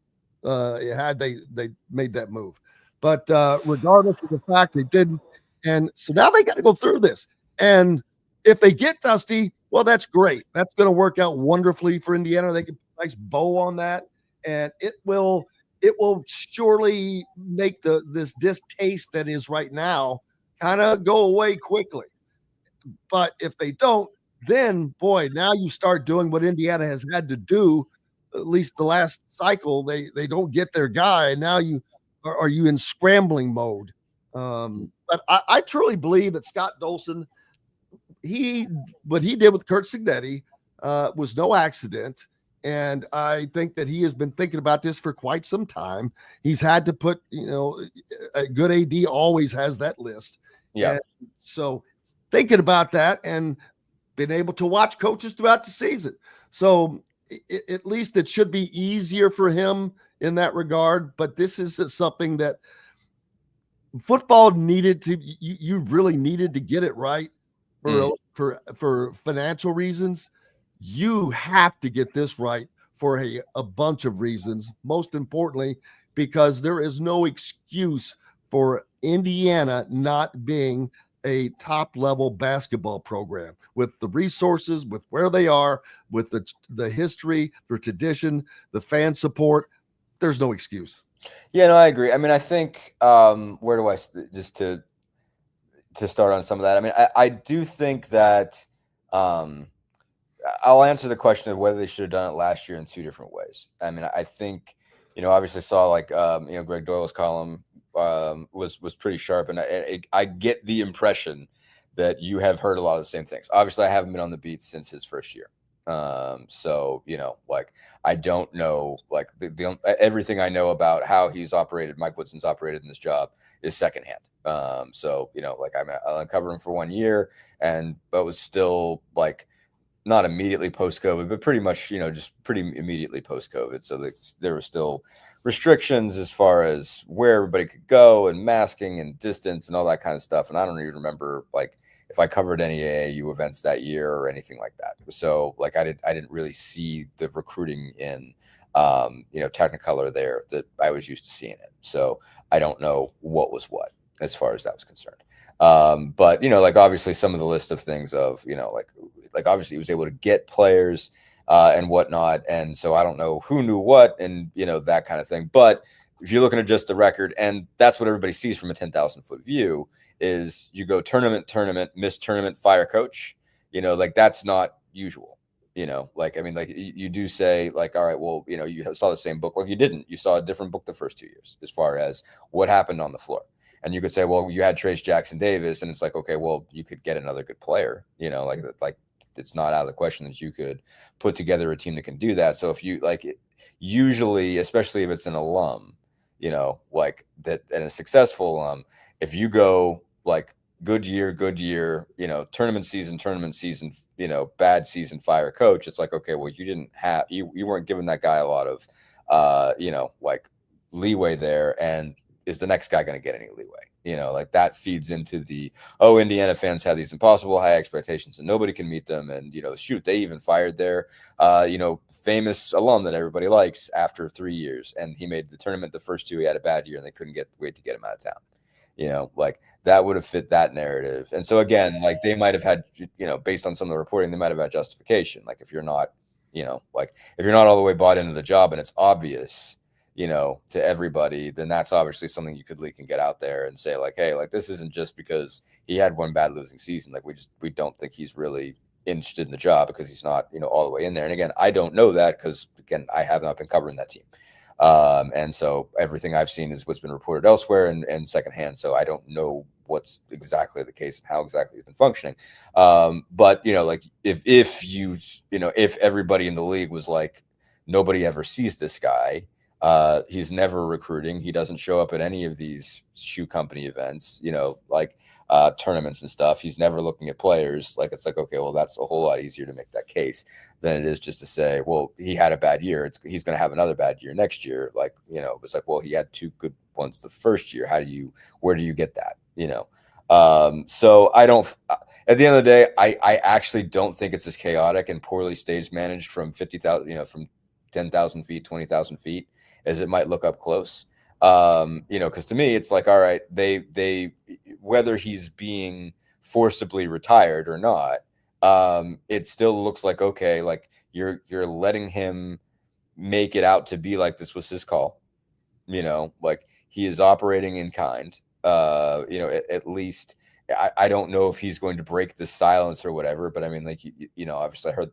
had they made that move. But regardless of the fact they didn't. And so now they got to go through this. And if they get Dusty, well, that's great. That's going to work out wonderfully for Indiana. They can put a nice bow on that. And it will surely make this distaste that is right now kind of go away quickly. But if they don't, then boy, now you start doing what Indiana has had to do, at least the last cycle. They don't get their guy, and now you in scrambling mode. But I truly believe that Scott Dolson, what he did with Kurt Cignetti was no accident. And I think that he has been thinking about this for quite some time. He's had to put, you know, a good AD always has that list. Yeah. And so thinking about that and been able to watch coaches throughout the season. So at least it should be easier for him in that regard. But this is something that football needed to, you really needed to get it right for financial reasons. You have to get this right for a bunch of reasons. Most importantly, because there is no excuse for Indiana not being a top-level basketball program with the resources, with where they are, with the history, the tradition, the fan support. There's no excuse. Yeah, no, I agree. I mean, I think where do I just to to start on some of that. I mean, I do think that I'll answer the question of whether they should have done it last year in two different ways. I mean, I think, obviously saw like, Greg Doyle's column was pretty sharp. And I get the impression that you have heard a lot of the same things. Obviously, I haven't been on the beat since his first year. So, like, I don't know, like the everything I know about how he's operated, Mike Woodson's operated in this job is secondhand. So, like I'll uncover him for 1 year but was still like, not immediately post-COVID, but pretty much, just pretty immediately post-COVID. So there were still restrictions as far as where everybody could go and masking and distance and all that kind of stuff. And I don't even remember like if I covered any AAU events that year or anything like that. So like I didn't really see the recruiting in Technicolor there that I was used to seeing it. So I don't know what was what as far as that was concerned. But like obviously some of the list of things of like obviously he was able to get players and whatnot, and so I don't know who knew what and that kind of thing. But if you're looking at just the record, and that's what everybody sees from a 10,000-foot view, is you go tournament, miss tournament, fire coach. Like that's not usual. Like I mean, like you do say like, all right, well, you saw the same book. Well, you saw a different book the first 2 years as far as what happened on the floor. And you could say, well, you had Trace Jackson Davis, and it's like, okay, well, you could get another good player, like it's not out of the question that you could put together a team that can do that. So if you like it, usually, especially if it's an alum, like that and a successful alum, if you go like good year, tournament season, bad season, fire coach, it's like, okay, well, you weren't giving that guy a lot of, like leeway there. And is the next guy going to get any leeway? Like that feeds into the, Indiana fans have these impossible high expectations and nobody can meet them. And, shoot, they even fired their, famous alum that everybody likes after 3 years. And he made the tournament the first two. He had a bad year and they couldn't wait to get him out of town. Like that would have fit that narrative. And so again, like they might have had, based on some of the reporting, they might have had justification. Like if you're not, like if you're not all the way bought into the job and it's obvious, to everybody, then that's obviously something you could leak and get out there and say like, hey, like this isn't just because he had one bad losing season. Like we don't think he's really interested in the job because he's not, all the way in there. And again, I don't know that because again, I have not been covering that team. And so everything I've seen is what's been reported elsewhere and secondhand. So I don't know what's exactly the case and how exactly it's been functioning. But like if everybody in the league was like, nobody ever sees this guy, he's never recruiting. He doesn't show up at any of these shoe company events, like tournaments and stuff. He's never looking at players. Like, it's like, okay, well, that's a whole lot easier to make that case than it is just to say, well, he had a bad year. He's going to have another bad year next year. Like, it's like, well, he had two good ones the first year. Where do you get that? So I don't, at the end of the day, I actually don't think it's as chaotic and poorly stage managed from 50,000, from 10,000 feet, 20,000 feet as it might look up close. Because to me, it's like, all right, they whether he's being forcibly retired or not, it still looks like, okay, like you're letting him make it out to be like this was his call, like he is operating in kind, at least. I don't know if he's going to break the silence or whatever, but I mean, like, obviously I heard,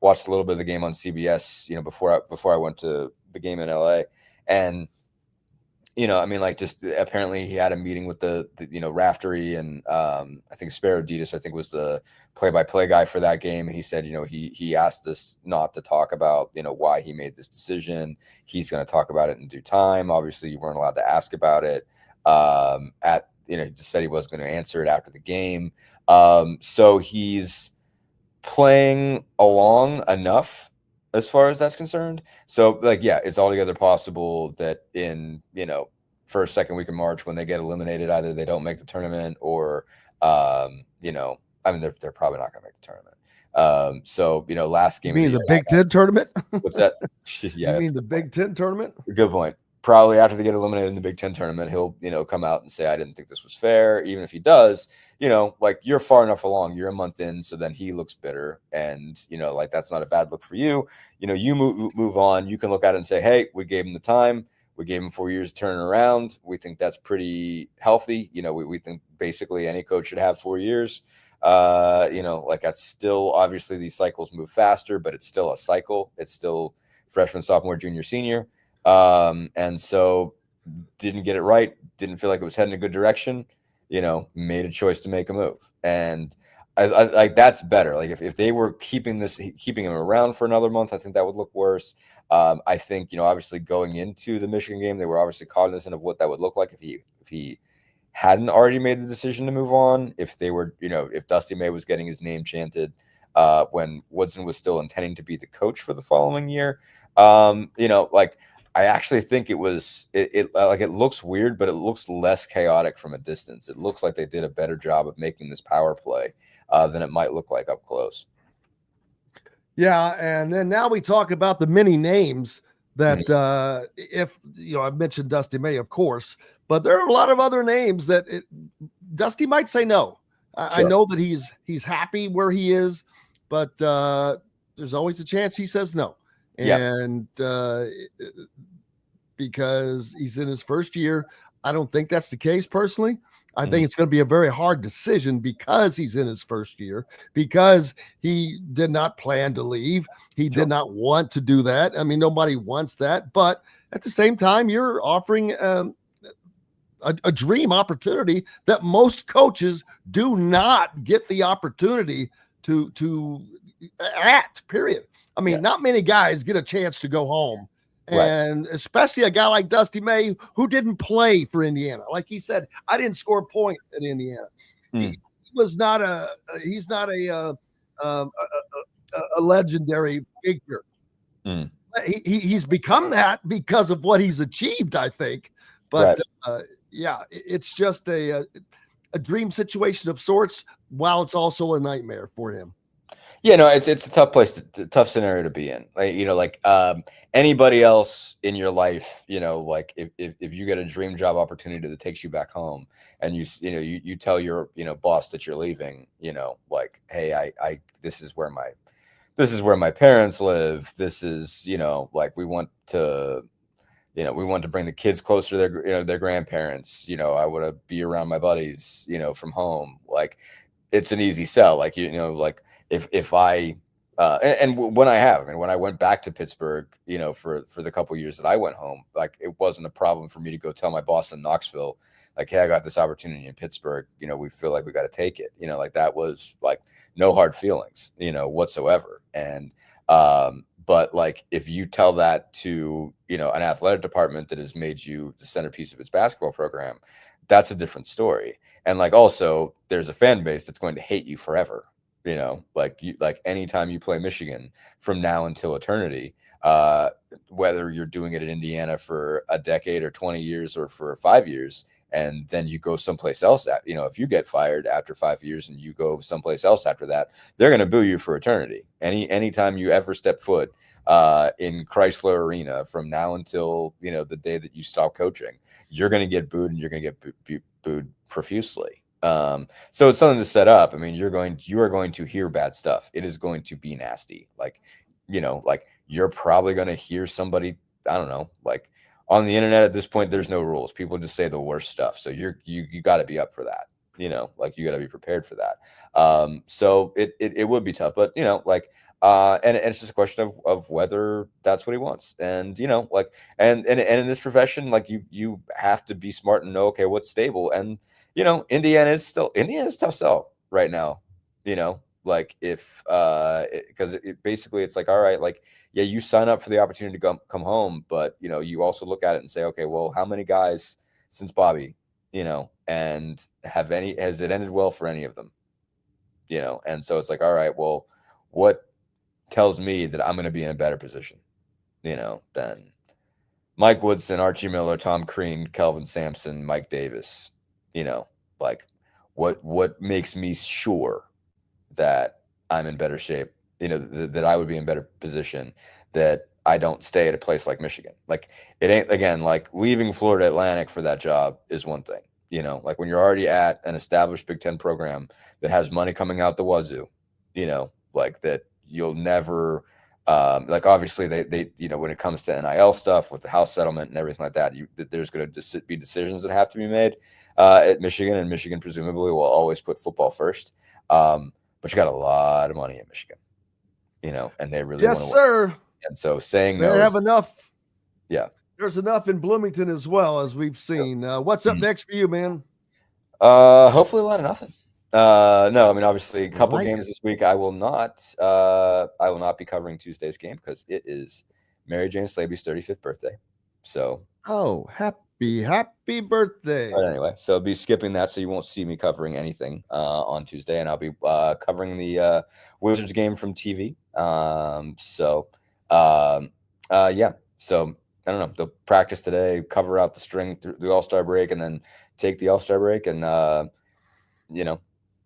watched a little bit of the game on CBS, before I went to the game in LA. And, I mean, like, just apparently he had a meeting with the Raftery and I think Sparoditis, I think was the play-by-play guy for that game. And he said, he asked us not to talk about, why he made this decision. He's going to talk about it in due time. Obviously you weren't allowed to ask about it he just said he wasn't going to answer it after the game. So he's playing along enough as far as that's concerned. So like, yeah, it's altogether possible that in, first, second week of March, when they get eliminated, either they don't make the tournament or, I mean, they're probably not going to make the tournament. So, last game. You mean the Big Ten tournament? What's that? Yeah. You mean the Big Ten tournament? Good point. Probably after they get eliminated in the Big Ten tournament, he'll, come out and say, I didn't think this was fair. Even if he does, like you're far enough along, you're a month in. So then he looks bitter and, like, that's not a bad look for you. You move on. You can look at it and say, hey, we gave him the time. We gave him 4 years to turn it around. We think that's pretty healthy. We think basically any coach should have 4 years. Like that's still, obviously these cycles move faster, but it's still a cycle. It's still freshman, sophomore, junior, senior. And so didn't get it right. Didn't feel like it was heading in a good direction, made a choice to make a move. And I like, that's better. Like if they were keeping him around for another month, I think that would look worse. I think, obviously going into the Michigan game, they were obviously cognizant of what that would look like if he hadn't already made the decision to move on. If they were, if Dusty May was getting his name chanted when Woodson was still intending to be the coach for the following year, like I actually think it looks weird, but it looks less chaotic from a distance. It looks like they did a better job of making this power play than it might look like up close. Yeah, and then now we talk about the many names that I've mentioned Dusty May, of course, but there are a lot of other names that Dusty might say no. Sure. I know that he's happy where he is, but there's always a chance he says no. And because he's in his first year, I don't think that's the case personally. I think it's going to be a very hard decision because he's in his first year, because he did not plan to leave. He did not want to do that. I mean, nobody wants that. But at the same time, you're offering a dream opportunity that most coaches do not get the opportunity to period. I mean, not many guys get a chance to go home. And especially a guy like Dusty May, who didn't play for Indiana. Like he said, I didn't score a point at Indiana. He was not he's not a legendary figure. He's become that because of what he's achieved, I think. But it's just a dream situation of sorts, while it's also a nightmare for him. Yeah, no, it's a tough tough scenario to be in. Like, anybody else in your life, like if you get a dream job opportunity that takes you back home, and you tell your boss that you're leaving, like, hey, this is where my parents live. This is like we want to bring the kids closer to their grandparents. I want to be around my buddies, from home. Like, it's an easy sell. Like like. If I and when I went back to Pittsburgh, for the couple years that I went home, like it wasn't a problem for me to go tell my boss in Knoxville, like, hey, I got this opportunity in Pittsburgh. We feel like we got to take it. Like that was like no hard feelings, whatsoever. And but like if you tell that to an athletic department that has made you the centerpiece of its basketball program, that's a different story. And like also, there's a fan base that's going to hate you forever. Like anytime you play Michigan from now until eternity, whether you're doing it in Indiana for a decade or 20 years or for 5 years, and then you go someplace else if you get fired after 5 years and you go someplace else after that, they're going to boo you for eternity. Anytime you ever step foot in Chrysler Arena from now until, the day that you stop coaching, you're going to get booed, and you're going to get booed profusely. So it's something to set up. I mean, you are going to hear bad stuff. It is going to be nasty. Like, like you're probably going to hear somebody, I don't know, like on the internet at this point, there's no rules. People just say the worst stuff. So you got to be up for that, like you got to be prepared for that. So it would be tough, but like, and it's just a question of whether that's what he wants. And, like, and in this profession, like you have to be smart and know, okay, what's stable. And, Indiana's tough sell right now, like if, because basically it's like, all right, like, yeah, you sign up for the opportunity to come home, but, you also look at it and say, okay, well, how many guys since Bobby, and has it ended well for any of them, and so it's like, all right, well, what tells me that I'm going to be in a better position, than Mike Woodson, Archie Miller, Tom Crean, Kelvin Sampson, Mike Davis, like what makes me sure that I'm in better shape, that I would be in better position, that I don't stay at a place like Michigan. Like it ain't, again, like leaving Florida Atlantic for that job is one thing, like when you're already at an established Big Ten program that has money coming out the wazoo, like that you'll never Like obviously they when it comes to NIL stuff with the house settlement and everything like that, there's going to be decisions that have to be made at Michigan, and Michigan presumably will always put football first. But you got a lot of money in Michigan, and they really yes, want to sir. Win. And so saying they no, have enough. Yeah, there's enough in Bloomington as well, as we've seen. What's up next for you, man? Hopefully a lot of nothing. No, I mean, obviously a couple games this week. I will not be covering Tuesday's game because it is Mary Jane Slaby's 35th birthday. So, happy birthday. But anyway, so I'll be skipping that. So you won't see me covering anything, on Tuesday, and I'll be, covering the, Wizards game from TV. Yeah. So I don't know. They'll practice today, cover out the string through the All-Star break, and then take the All-Star break and,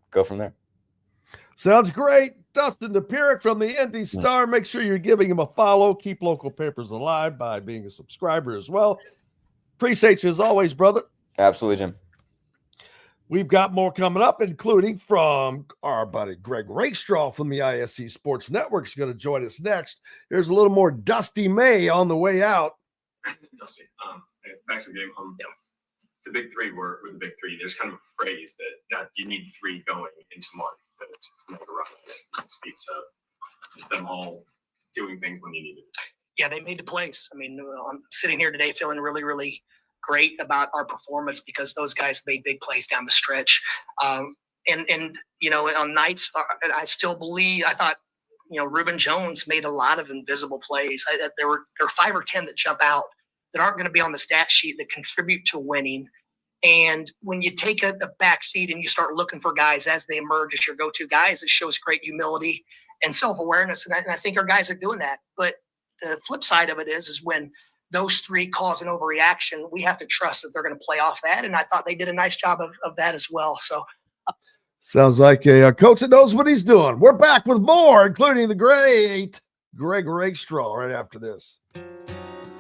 go from there. Sounds great. Dustin Dopirak from the Indy Star. Make sure you're giving him a follow. Keep local papers alive by being a subscriber as well. Appreciate you as always, brother. Absolutely, Jim. We've got more coming up, including from our buddy Greg Rakestraw from the ISC Sports Network is going to join us next. Here's a little more Dusty May on the way out. Dusty, back to the game. The big three were the big three. There's kind of a phrase that you need three going into March to make a run. It speaks to just them all doing things when you need it. Yeah, they made the plays. I mean, I'm sitting here today feeling really, really great about our performance because those guys made big plays down the stretch. On nights, I still believe. I thought, Reuben Jones made a lot of invisible plays. There are 5 or 10 that jump out that aren't going to be on the stat sheet that contribute to winning. And when you take a back seat and you start looking for guys as they emerge as your go-to guys, it shows great humility and self-awareness. And I think our guys are doing that. But the flip side of it is when those three cause an overreaction, we have to trust that they're going to play off that. And I thought they did a nice job of that as well. So sounds like a coach that knows what he's doing. We're back with more, including the great Greg Rakestraw right after this.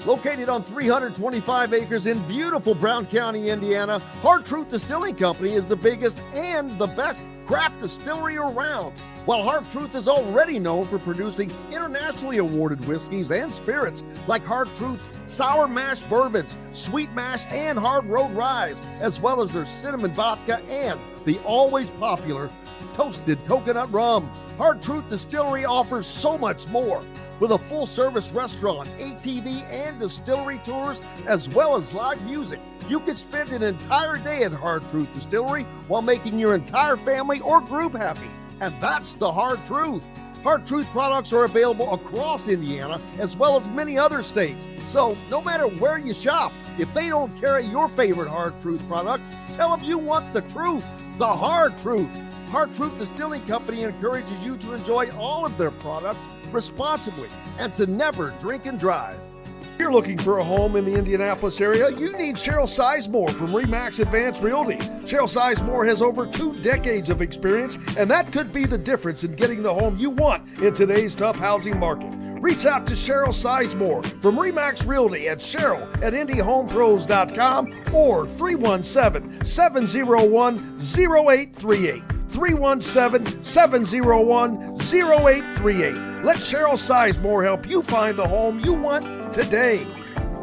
Located on 325 acres in beautiful Brown County, Indiana, Hard Truth Distilling Company is the biggest and the best craft distillery around. While Hard Truth is already known for producing internationally awarded whiskeys and spirits like Hard Truth's sour mash bourbons, sweet mash, and hard road ryes, as well as their cinnamon vodka and the always popular toasted coconut rum. Hard Truth Distillery offers so much more. With a full-service restaurant, ATV, and distillery tours, as well as live music, you can spend an entire day at Hard Truth Distillery while making your entire family or group happy. And that's the Hard Truth. Hard Truth products are available across Indiana, as well as many other states. So no matter where you shop, if they don't carry your favorite Hard Truth product, tell them you want the truth, the Hard Truth. Hard Truth Distilling Company encourages you to enjoy all of their products responsibly and to never drink and drive. If you're looking for a home in the Indianapolis area, you need Cheryl Sizemore from Remax Advanced Realty. Cheryl Sizemore has over 2 decades of experience, and that could be the difference in getting the home you want in today's tough housing market. Reach out to Cheryl Sizemore from Remax Realty at Cheryl@IndyHomePros.com or 317-701-0838. 317-701-0838. Let Cheryl Sizemore help you find the home you want today.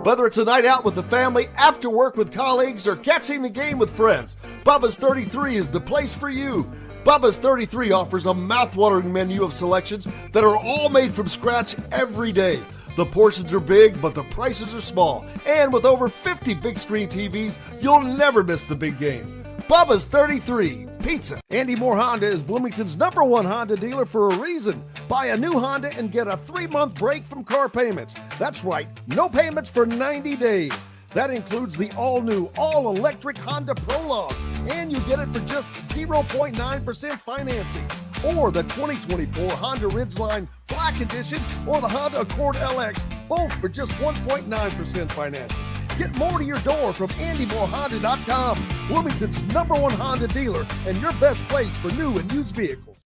Whether it's a night out with the family, after work with colleagues, or catching the game with friends, Bubba's 33 is the place for you. Bubba's 33 offers a mouthwatering menu of selections that are all made from scratch every day. The portions are big, but the prices are small. And with over 50 big screen TVs, you'll never miss the big game. Bubba's 33 Pizza. Andy Moore Honda is Bloomington's #1 Honda dealer for a reason. Buy a new Honda and get a 3-month break from car payments. That's right, no payments for 90 days. That includes the all-new, all-electric Honda Prologue, and you get it for just 0.9% financing. Or the 2024 Honda Ridgeline Black Edition or the Honda Accord LX, both for just 1.9% financing. Get more to your door from AndyMooreHonda.com, Bloomington's #1 Honda dealer and your best place for new and used vehicles.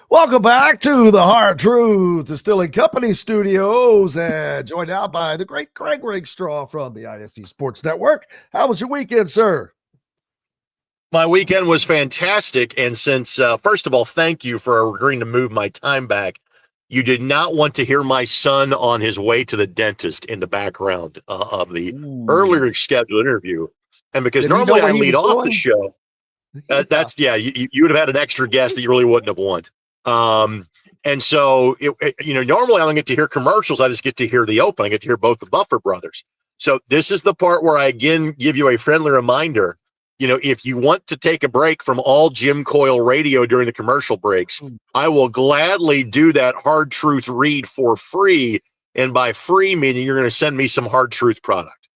Welcome back to the Hard Truth Distilling Company studios, and joined out by the great Greg Rakestraw from the ISC Sports Network. How was your weekend, sir? My weekend was fantastic, and since, first of all, thank you for agreeing to move my time back You did not want to hear my son on his way to the dentist in the background of the earlier scheduled interview. And because Did he know normally where I he lead was off the going? show, you would have had an extra guest that you really wouldn't have wanted. And so, normally I don't get to hear commercials. I just get to hear the open. I get to hear both the Buffer brothers. So this is the part where I again give you a friendly reminder. If you want to take a break from all Jim Coyle radio during the commercial breaks, I will gladly do that hard truth read for free. And by free, meaning you're going to send me some hard truth product.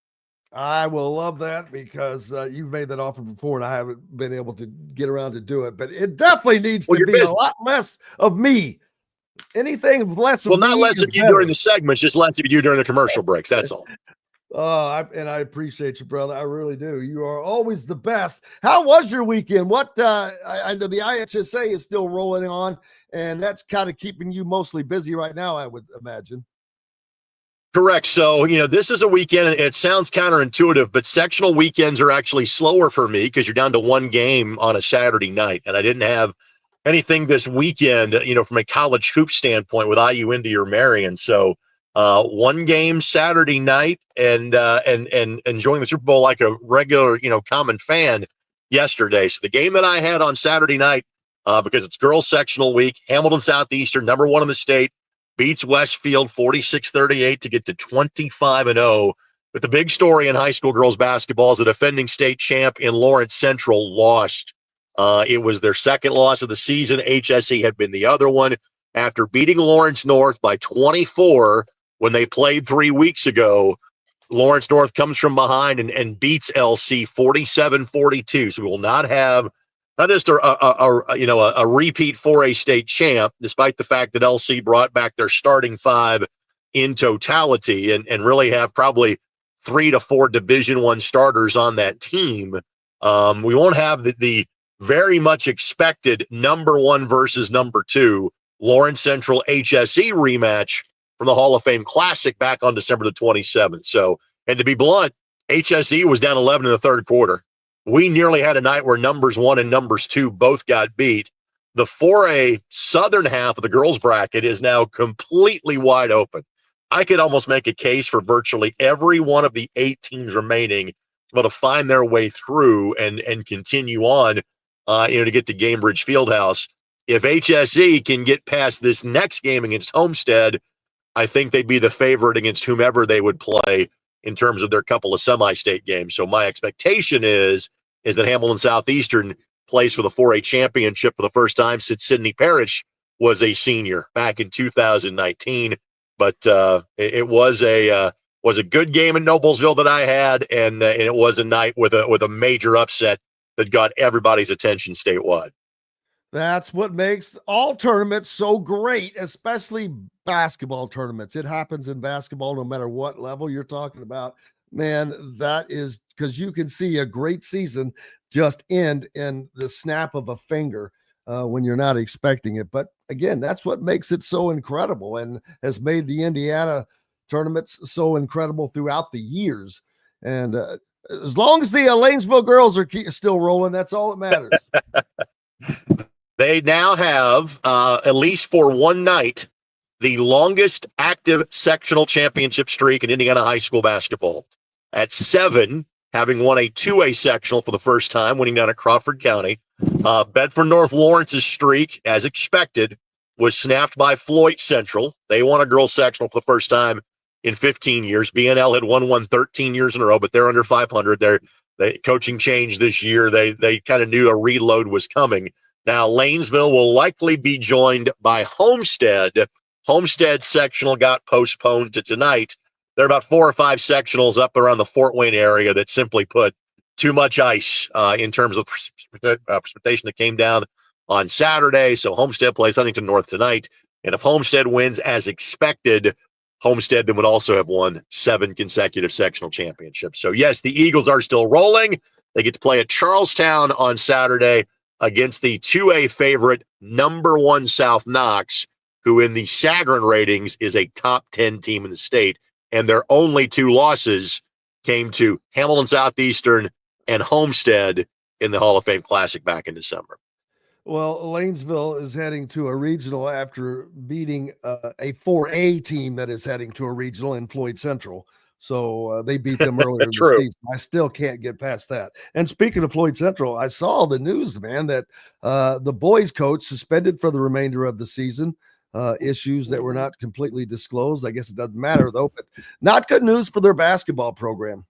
I will love that because you've made that offer before and I haven't been able to get around to do it, but it definitely needs to be a lot less of me. Anything less of me. Well, not less of you during the segments, just less of you during the commercial breaks. That's all. And I appreciate you, brother. I really do. You are always the best. How was your weekend? I know the IHSA is still rolling on, and that's kind of keeping you mostly busy right now, I would imagine. Correct. So, this is a weekend, and it sounds counterintuitive, but sectional weekends are actually slower for me because you're down to one game on a Saturday night, and I didn't have anything this weekend, from a college hoop standpoint with IU Indy or Marion. So, one game Saturday night and enjoying the Super Bowl like a regular, common fan yesterday. So the game that I had on Saturday night, because it's girls sectional week, Hamilton Southeastern, number 1 in the state, beats Westfield 46-38 to get to 25-0. But the big story in high school girls basketball is the defending state champ in Lawrence Central lost. It was their second loss of the season. HSE had been the other one after beating Lawrence North by 24 when they played 3 weeks ago. Lawrence North comes from behind and beats LC 47-42. So we will not have not just a repeat 4A state champ, despite the fact that LC brought back their starting 5 in totality and really have probably 3 to 4 Division I starters on that team. We won't have the very much expected number 1 versus number 2 Lawrence Central HSE rematch from the Hall of Fame Classic back on December the 27th. So, and to be blunt, HSE was down 11 in the third quarter. We nearly had a night where numbers 1 and numbers 2 both got beat. The 4A southern half of the girls bracket is now completely wide open. I could almost make a case for virtually every one of the 8 teams remaining to be able to find their way through and continue on, to get to Gamebridge Fieldhouse. If HSE can get past this next game against Homestead, I think they'd be the favorite against whomever they would play in terms of their couple of semi-state games. So my expectation is that Hamilton Southeastern plays for the 4A championship for the first time since Sidney Parrish was a senior back in 2019. But it was a good game in Noblesville that I had, and it was a night with a major upset that got everybody's attention statewide. That's what makes all tournaments so great, especially basketball tournaments. It happens in basketball no matter what level you're talking about. Man, that is because you can see a great season just end in the snap of a finger when you're not expecting it. But again, that's what makes it so incredible and has made the Indiana tournaments so incredible throughout the years. And as long as the Lanesville girls are still rolling, that's all that matters. They now have, at least for one night, the longest active sectional championship streak in Indiana high school basketball. At 7, having won a 2A sectional for the first time, winning down at Crawford County. Bedford North Lawrence's streak, as expected, was snapped by Floyd Central. They won a girls sectional for the first time in 15 years. BNL had won one 13 years in a row, but they're under 500. They coaching changed this year. They kind of knew a reload was coming. Now, Lanesville will likely be joined by Homestead. Homestead sectional got postponed to tonight. There are about 4 or 5 sectionals up around the Fort Wayne area that simply put too much ice in terms of precipitation that came down on Saturday. So Homestead plays Huntington North tonight. And if Homestead wins as expected, Homestead then would also have won 7 consecutive sectional championships. So, yes, the Eagles are still rolling. They get to play at Charlestown on Saturday against the 2A favorite, number 1 South Knox, who in the Sagarin ratings is a top 10 team in the state. And their only 2 losses came to Hamilton Southeastern and Homestead in the Hall of Fame Classic back in December. Well, Lanesville is heading to a regional after beating a 4A team that is heading to a regional in Floyd Central. So they beat them earlier in the True. season. I still can't get past that. And speaking of Floyd Central, I saw the news, man, that the boys coach suspended for the remainder of the season. Issues that were not completely disclosed. I guess it doesn't matter though, but not good news for their basketball program.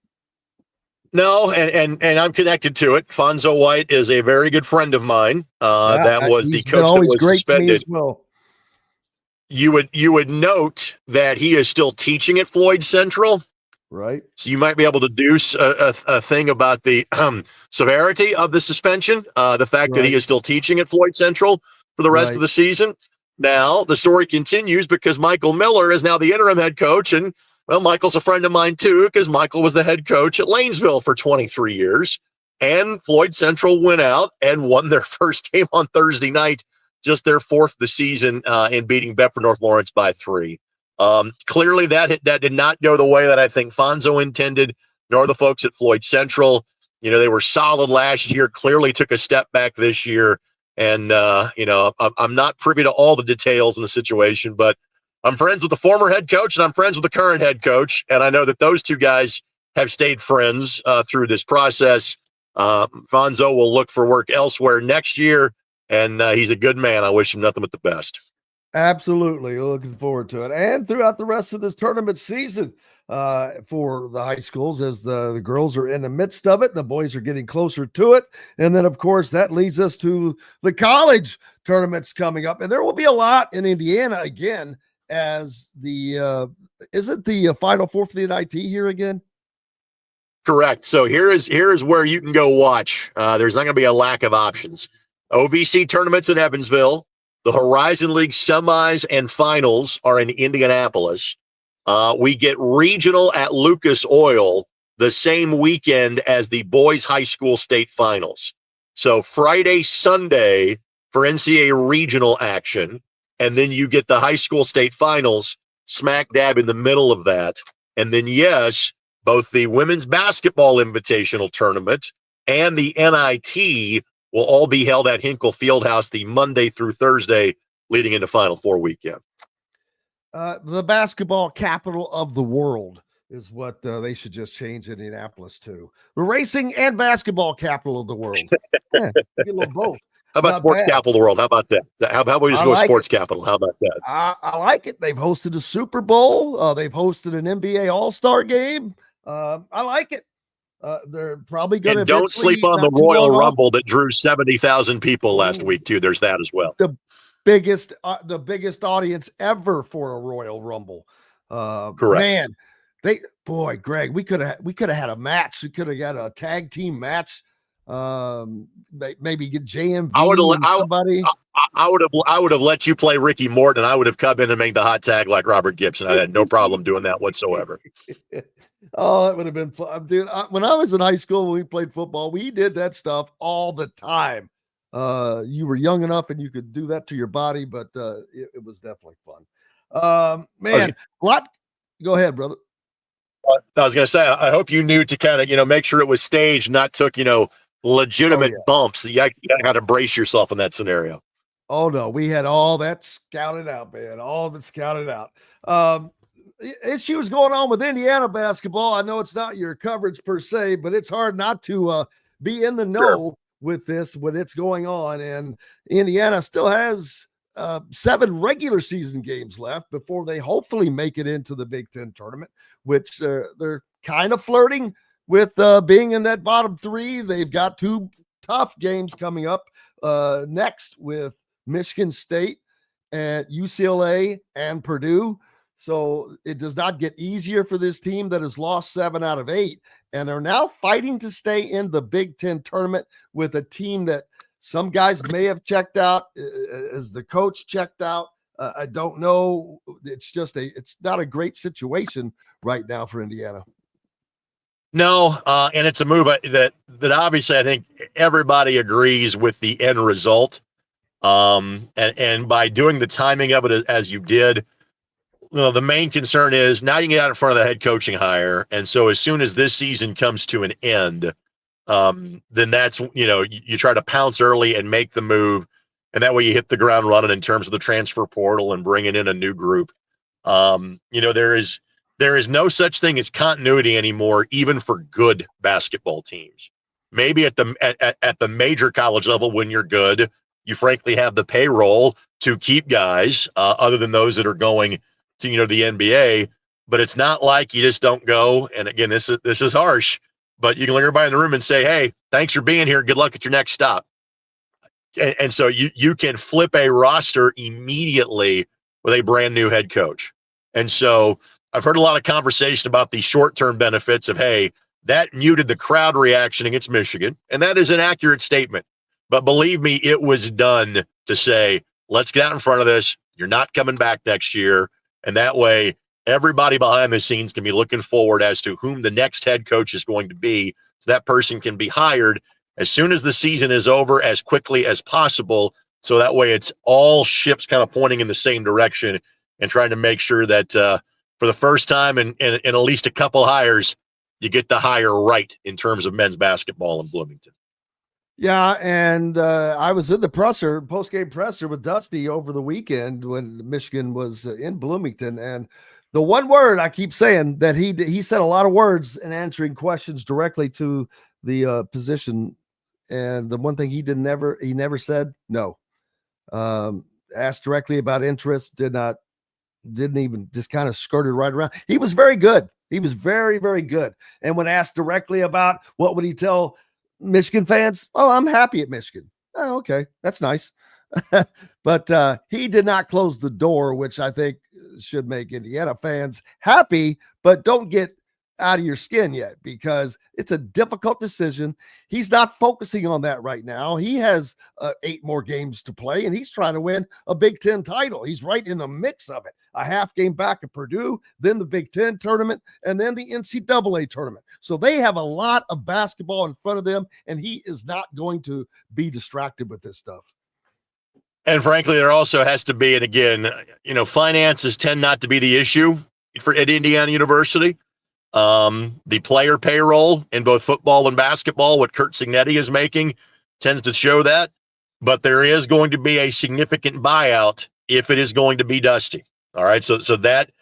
No, and I'm connected to it. Fonzo White is a very good friend of mine. That was the coach that was suspended. As well. You would note that he is still teaching at Floyd Central, right? So you might be able to do a thing about the severity of the suspension. The fact that he is still teaching at Floyd Central for the rest of the season. Now the story continues because Michael Miller is now the interim head coach, and well, Michael's a friend of mine too, because Michael was the head coach at Lanesville for 23 years. And Floyd Central went out and won their first game on Thursday night, just their fourth of the season, in beating Bedford North Lawrence by 3. Clearly, that did not go the way that I think Fonzo intended, nor the folks at Floyd Central. You know, they were solid last year, clearly took a step back this year. And, I'm not privy to all the details in the situation, but I'm friends with the former head coach and I'm friends with the current head coach. And I know that those two guys have stayed friends through this process. Fonzo will look for work elsewhere next year, and he's a good man. I wish him nothing but the best. Absolutely. Looking forward to it. And throughout the rest of this tournament season for the high schools, as the girls are in the midst of it, and the boys are getting closer to it. And then, of course, that leads us to the college tournaments coming up. And there will be a lot in Indiana again, as the is it the Final Four for the NIT here again? Correct. So here is where you can go watch. There's not going to be a lack of options. OVC tournaments in Evansville. The Horizon League semis and finals are in Indianapolis. We get regional at Lucas Oil the same weekend as the boys high school state finals. So Friday, Sunday for NCAA regional action. And then you get the high school state finals smack dab in the middle of that. And then, yes, both the women's basketball invitational tournament and the NIT will all be held at Hinkle Fieldhouse the Monday through Thursday leading into Final Four weekend. The basketball capital of the world is what they should just change Indianapolis to. The racing and basketball capital of the world. Yeah, get a little both. How about sports capital of the world? How about that? How about we just go sports capital? How about that? I like it. They've hosted a Super Bowl. They've hosted an NBA All-Star game. I like it. They're probably going to. And don't sleep on the Royal Rumble that drew 70,000 people last week too. There's that as well. The biggest audience ever for a Royal Rumble. Correct. Man, Greg, we could have had a match. We could have got a tag team match. Maybe get JMV. I would have let you play Ricky Morton. I would have come in and made the hot tag like Robert Gibson. I had no problem doing that whatsoever. Oh, that would have been fun, dude. When I was in high school, when we played football, we did that stuff all the time. You were young enough and you could do that to your body, but it was definitely fun. Man, go ahead, brother. I was going to say, I hope you knew to kind of, make sure it was staged, not took, legitimate bumps. You got to brace yourself in that scenario. Oh no, we had all that scouted out, man. All of it scouted out. Issues going on with Indiana basketball. I know it's not your coverage per se, but it's hard not to be in the know with this when it's going on. And Indiana still has 7 regular season games left before they hopefully make it into the Big Ten tournament, which they're kind of flirting with being in that bottom 3. They've got 2 tough games coming up next with Michigan State and UCLA and Purdue. So it does not get easier for this team that has lost 7 out of 8 and are now fighting to stay in the Big Ten tournament with a team that some guys may have checked out as the coach checked out. I don't know. It's not a great situation right now for Indiana. No, and it's a move that obviously I think everybody agrees with the end result. And by doing the timing of it as you did, the main concern is now you get out in front of the head coaching hire. And so as soon as this season comes to an end, then that's, you try to pounce early and make the move And that way you hit the ground running in terms of the transfer portal and bringing in a new group. There is no such thing as continuity anymore, even for good basketball teams. Maybe at the major college level, when you're good, you frankly have the payroll to keep guys other than those that are going to, the NBA. But it's not like you just don't go. And again, this is harsh, but you can look everybody in the room and say, hey, thanks for being here. Good luck at your next stop. And so you can flip a roster immediately with a brand new head coach. And so I've heard a lot of conversation about the short-term benefits of, hey, that muted the crowd reaction against Michigan. And that is an accurate statement. But believe me, it was done to say, let's get out in front of this. You're not coming back next year. And that way, everybody behind the scenes can be looking forward as to whom the next head coach is going to be. So that person can be hired as soon as the season is over, as quickly as possible. So that way it's all ships kind of pointing in the same direction and trying to make sure that for the first time in at least a couple hires, you get the hire right in terms of men's basketball in Bloomington. Yeah, and I was in the post-game presser with Dusty over the weekend when Michigan was in Bloomington, and the one word I keep saying that he said a lot of words in answering questions directly to the position, and the one thing he never said no. Asked directly about interest, didn't even, just kind of skirted right around. He was very good. He was very, very good. And when asked directly about what would he tell Michigan fans, oh, I'm happy at Michigan. Oh, okay, that's nice. But he did not close the door, which I think should make Indiana fans happy, but don't get out of your skin yet, because it's a difficult decision. He's not focusing on that right now. He has 8 more games to play, and he's trying to win a Big Ten title. He's right in the mix of it. A half game back at Purdue, then the Big Ten tournament, and then the NCAA tournament. So they have a lot of basketball in front of them, and he is not going to be distracted with this stuff. And frankly, there also has to be, and again, finances tend not to be the issue at Indiana University. The player payroll in both football and basketball, what Kurt Cignetti is making, tends to show that. But there is going to be a significant buyout if it is going to be Dusty. All right, so that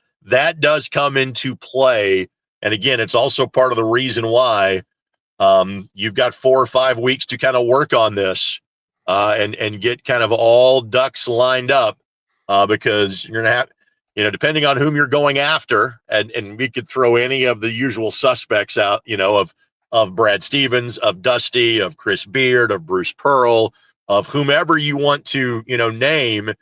does come into play. And again, it's also part of the reason why you've got 4 or 5 weeks to kind of work on this and get kind of all ducks lined up because you're going to have, depending on whom you're going after, and we could throw any of the usual suspects out, of Brad Stevens, of Dusty, of Chris Beard, of Bruce Pearl, of whomever you want to, name,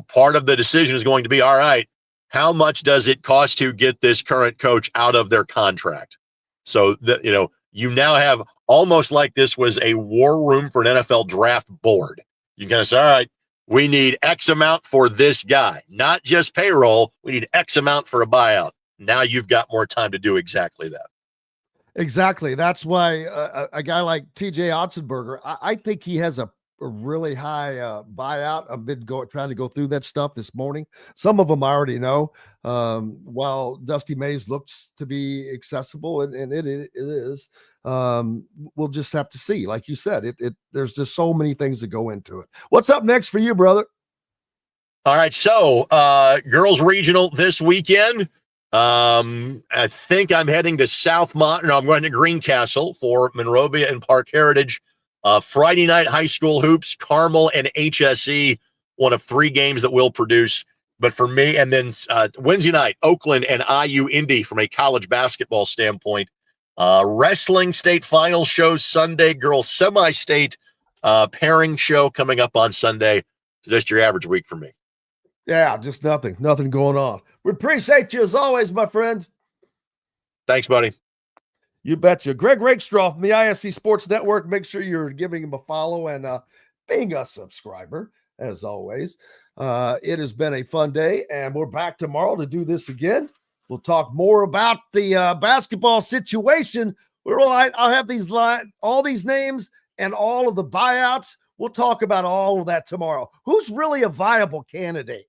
part of the decision is going to be, all right, how much does it cost to get this current coach out of their contract? So that, you now have almost like this was a war room for an NFL draft board. You kind of say, all right, we need X amount for this guy, not just payroll. We need X amount for a buyout. Now you've got more time to do exactly that. Exactly. That's why a guy like TJ Otzenberger, I think he has a really high buyout. I've been trying to go through that stuff this morning. Some of them I already know. While Dusty Mays looks to be accessible, and it is. We'll just have to see. Like you said, there's just so many things that go into it. What's up next for you, brother? All right. So girls regional this weekend. I think I'm heading to I'm going to Greencastle for Monrovia and Park Heritage. Friday night high school hoops, Carmel and HSE, one of 3 games that we'll produce. But for me, and then Wednesday night, Oakland and IU Indy from a college basketball standpoint. Wrestling state final shows Sunday, girls semi-state pairing show coming up on Sunday. So just your average week for me. Yeah, just nothing going on. We appreciate you as always, my friend. Thanks, buddy. You betcha. Greg Rakestraw from the ISC Sports Network. Make sure you're giving him a follow and being a subscriber, as always. It has been a fun day, and we're back tomorrow to do this again. We'll talk more about the basketball situation. I'll have all these names and all of the buyouts. We'll talk about all of that tomorrow. Who's really a viable candidate?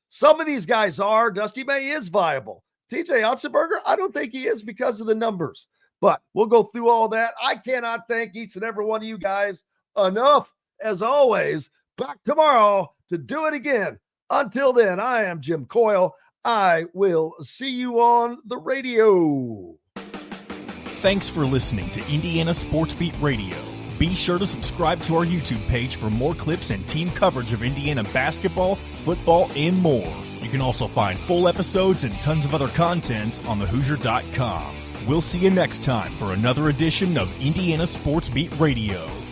Some of these guys are. Dusty May is viable. TJ Otzenberger, I don't think he is because of the numbers. But we'll go through all that. I cannot thank each and every one of you guys enough, as always. back tomorrow to do it again. Until then, I am Jim Coyle. I will see you on the radio. Thanks for listening to Indiana Sportsbeat Radio. Be sure to subscribe to our YouTube page for more clips and team coverage of Indiana basketball, football, and more. You can also find full episodes and tons of other content on thehoosier.com. We'll see you next time for another edition of Indiana Sportsbeat Radio.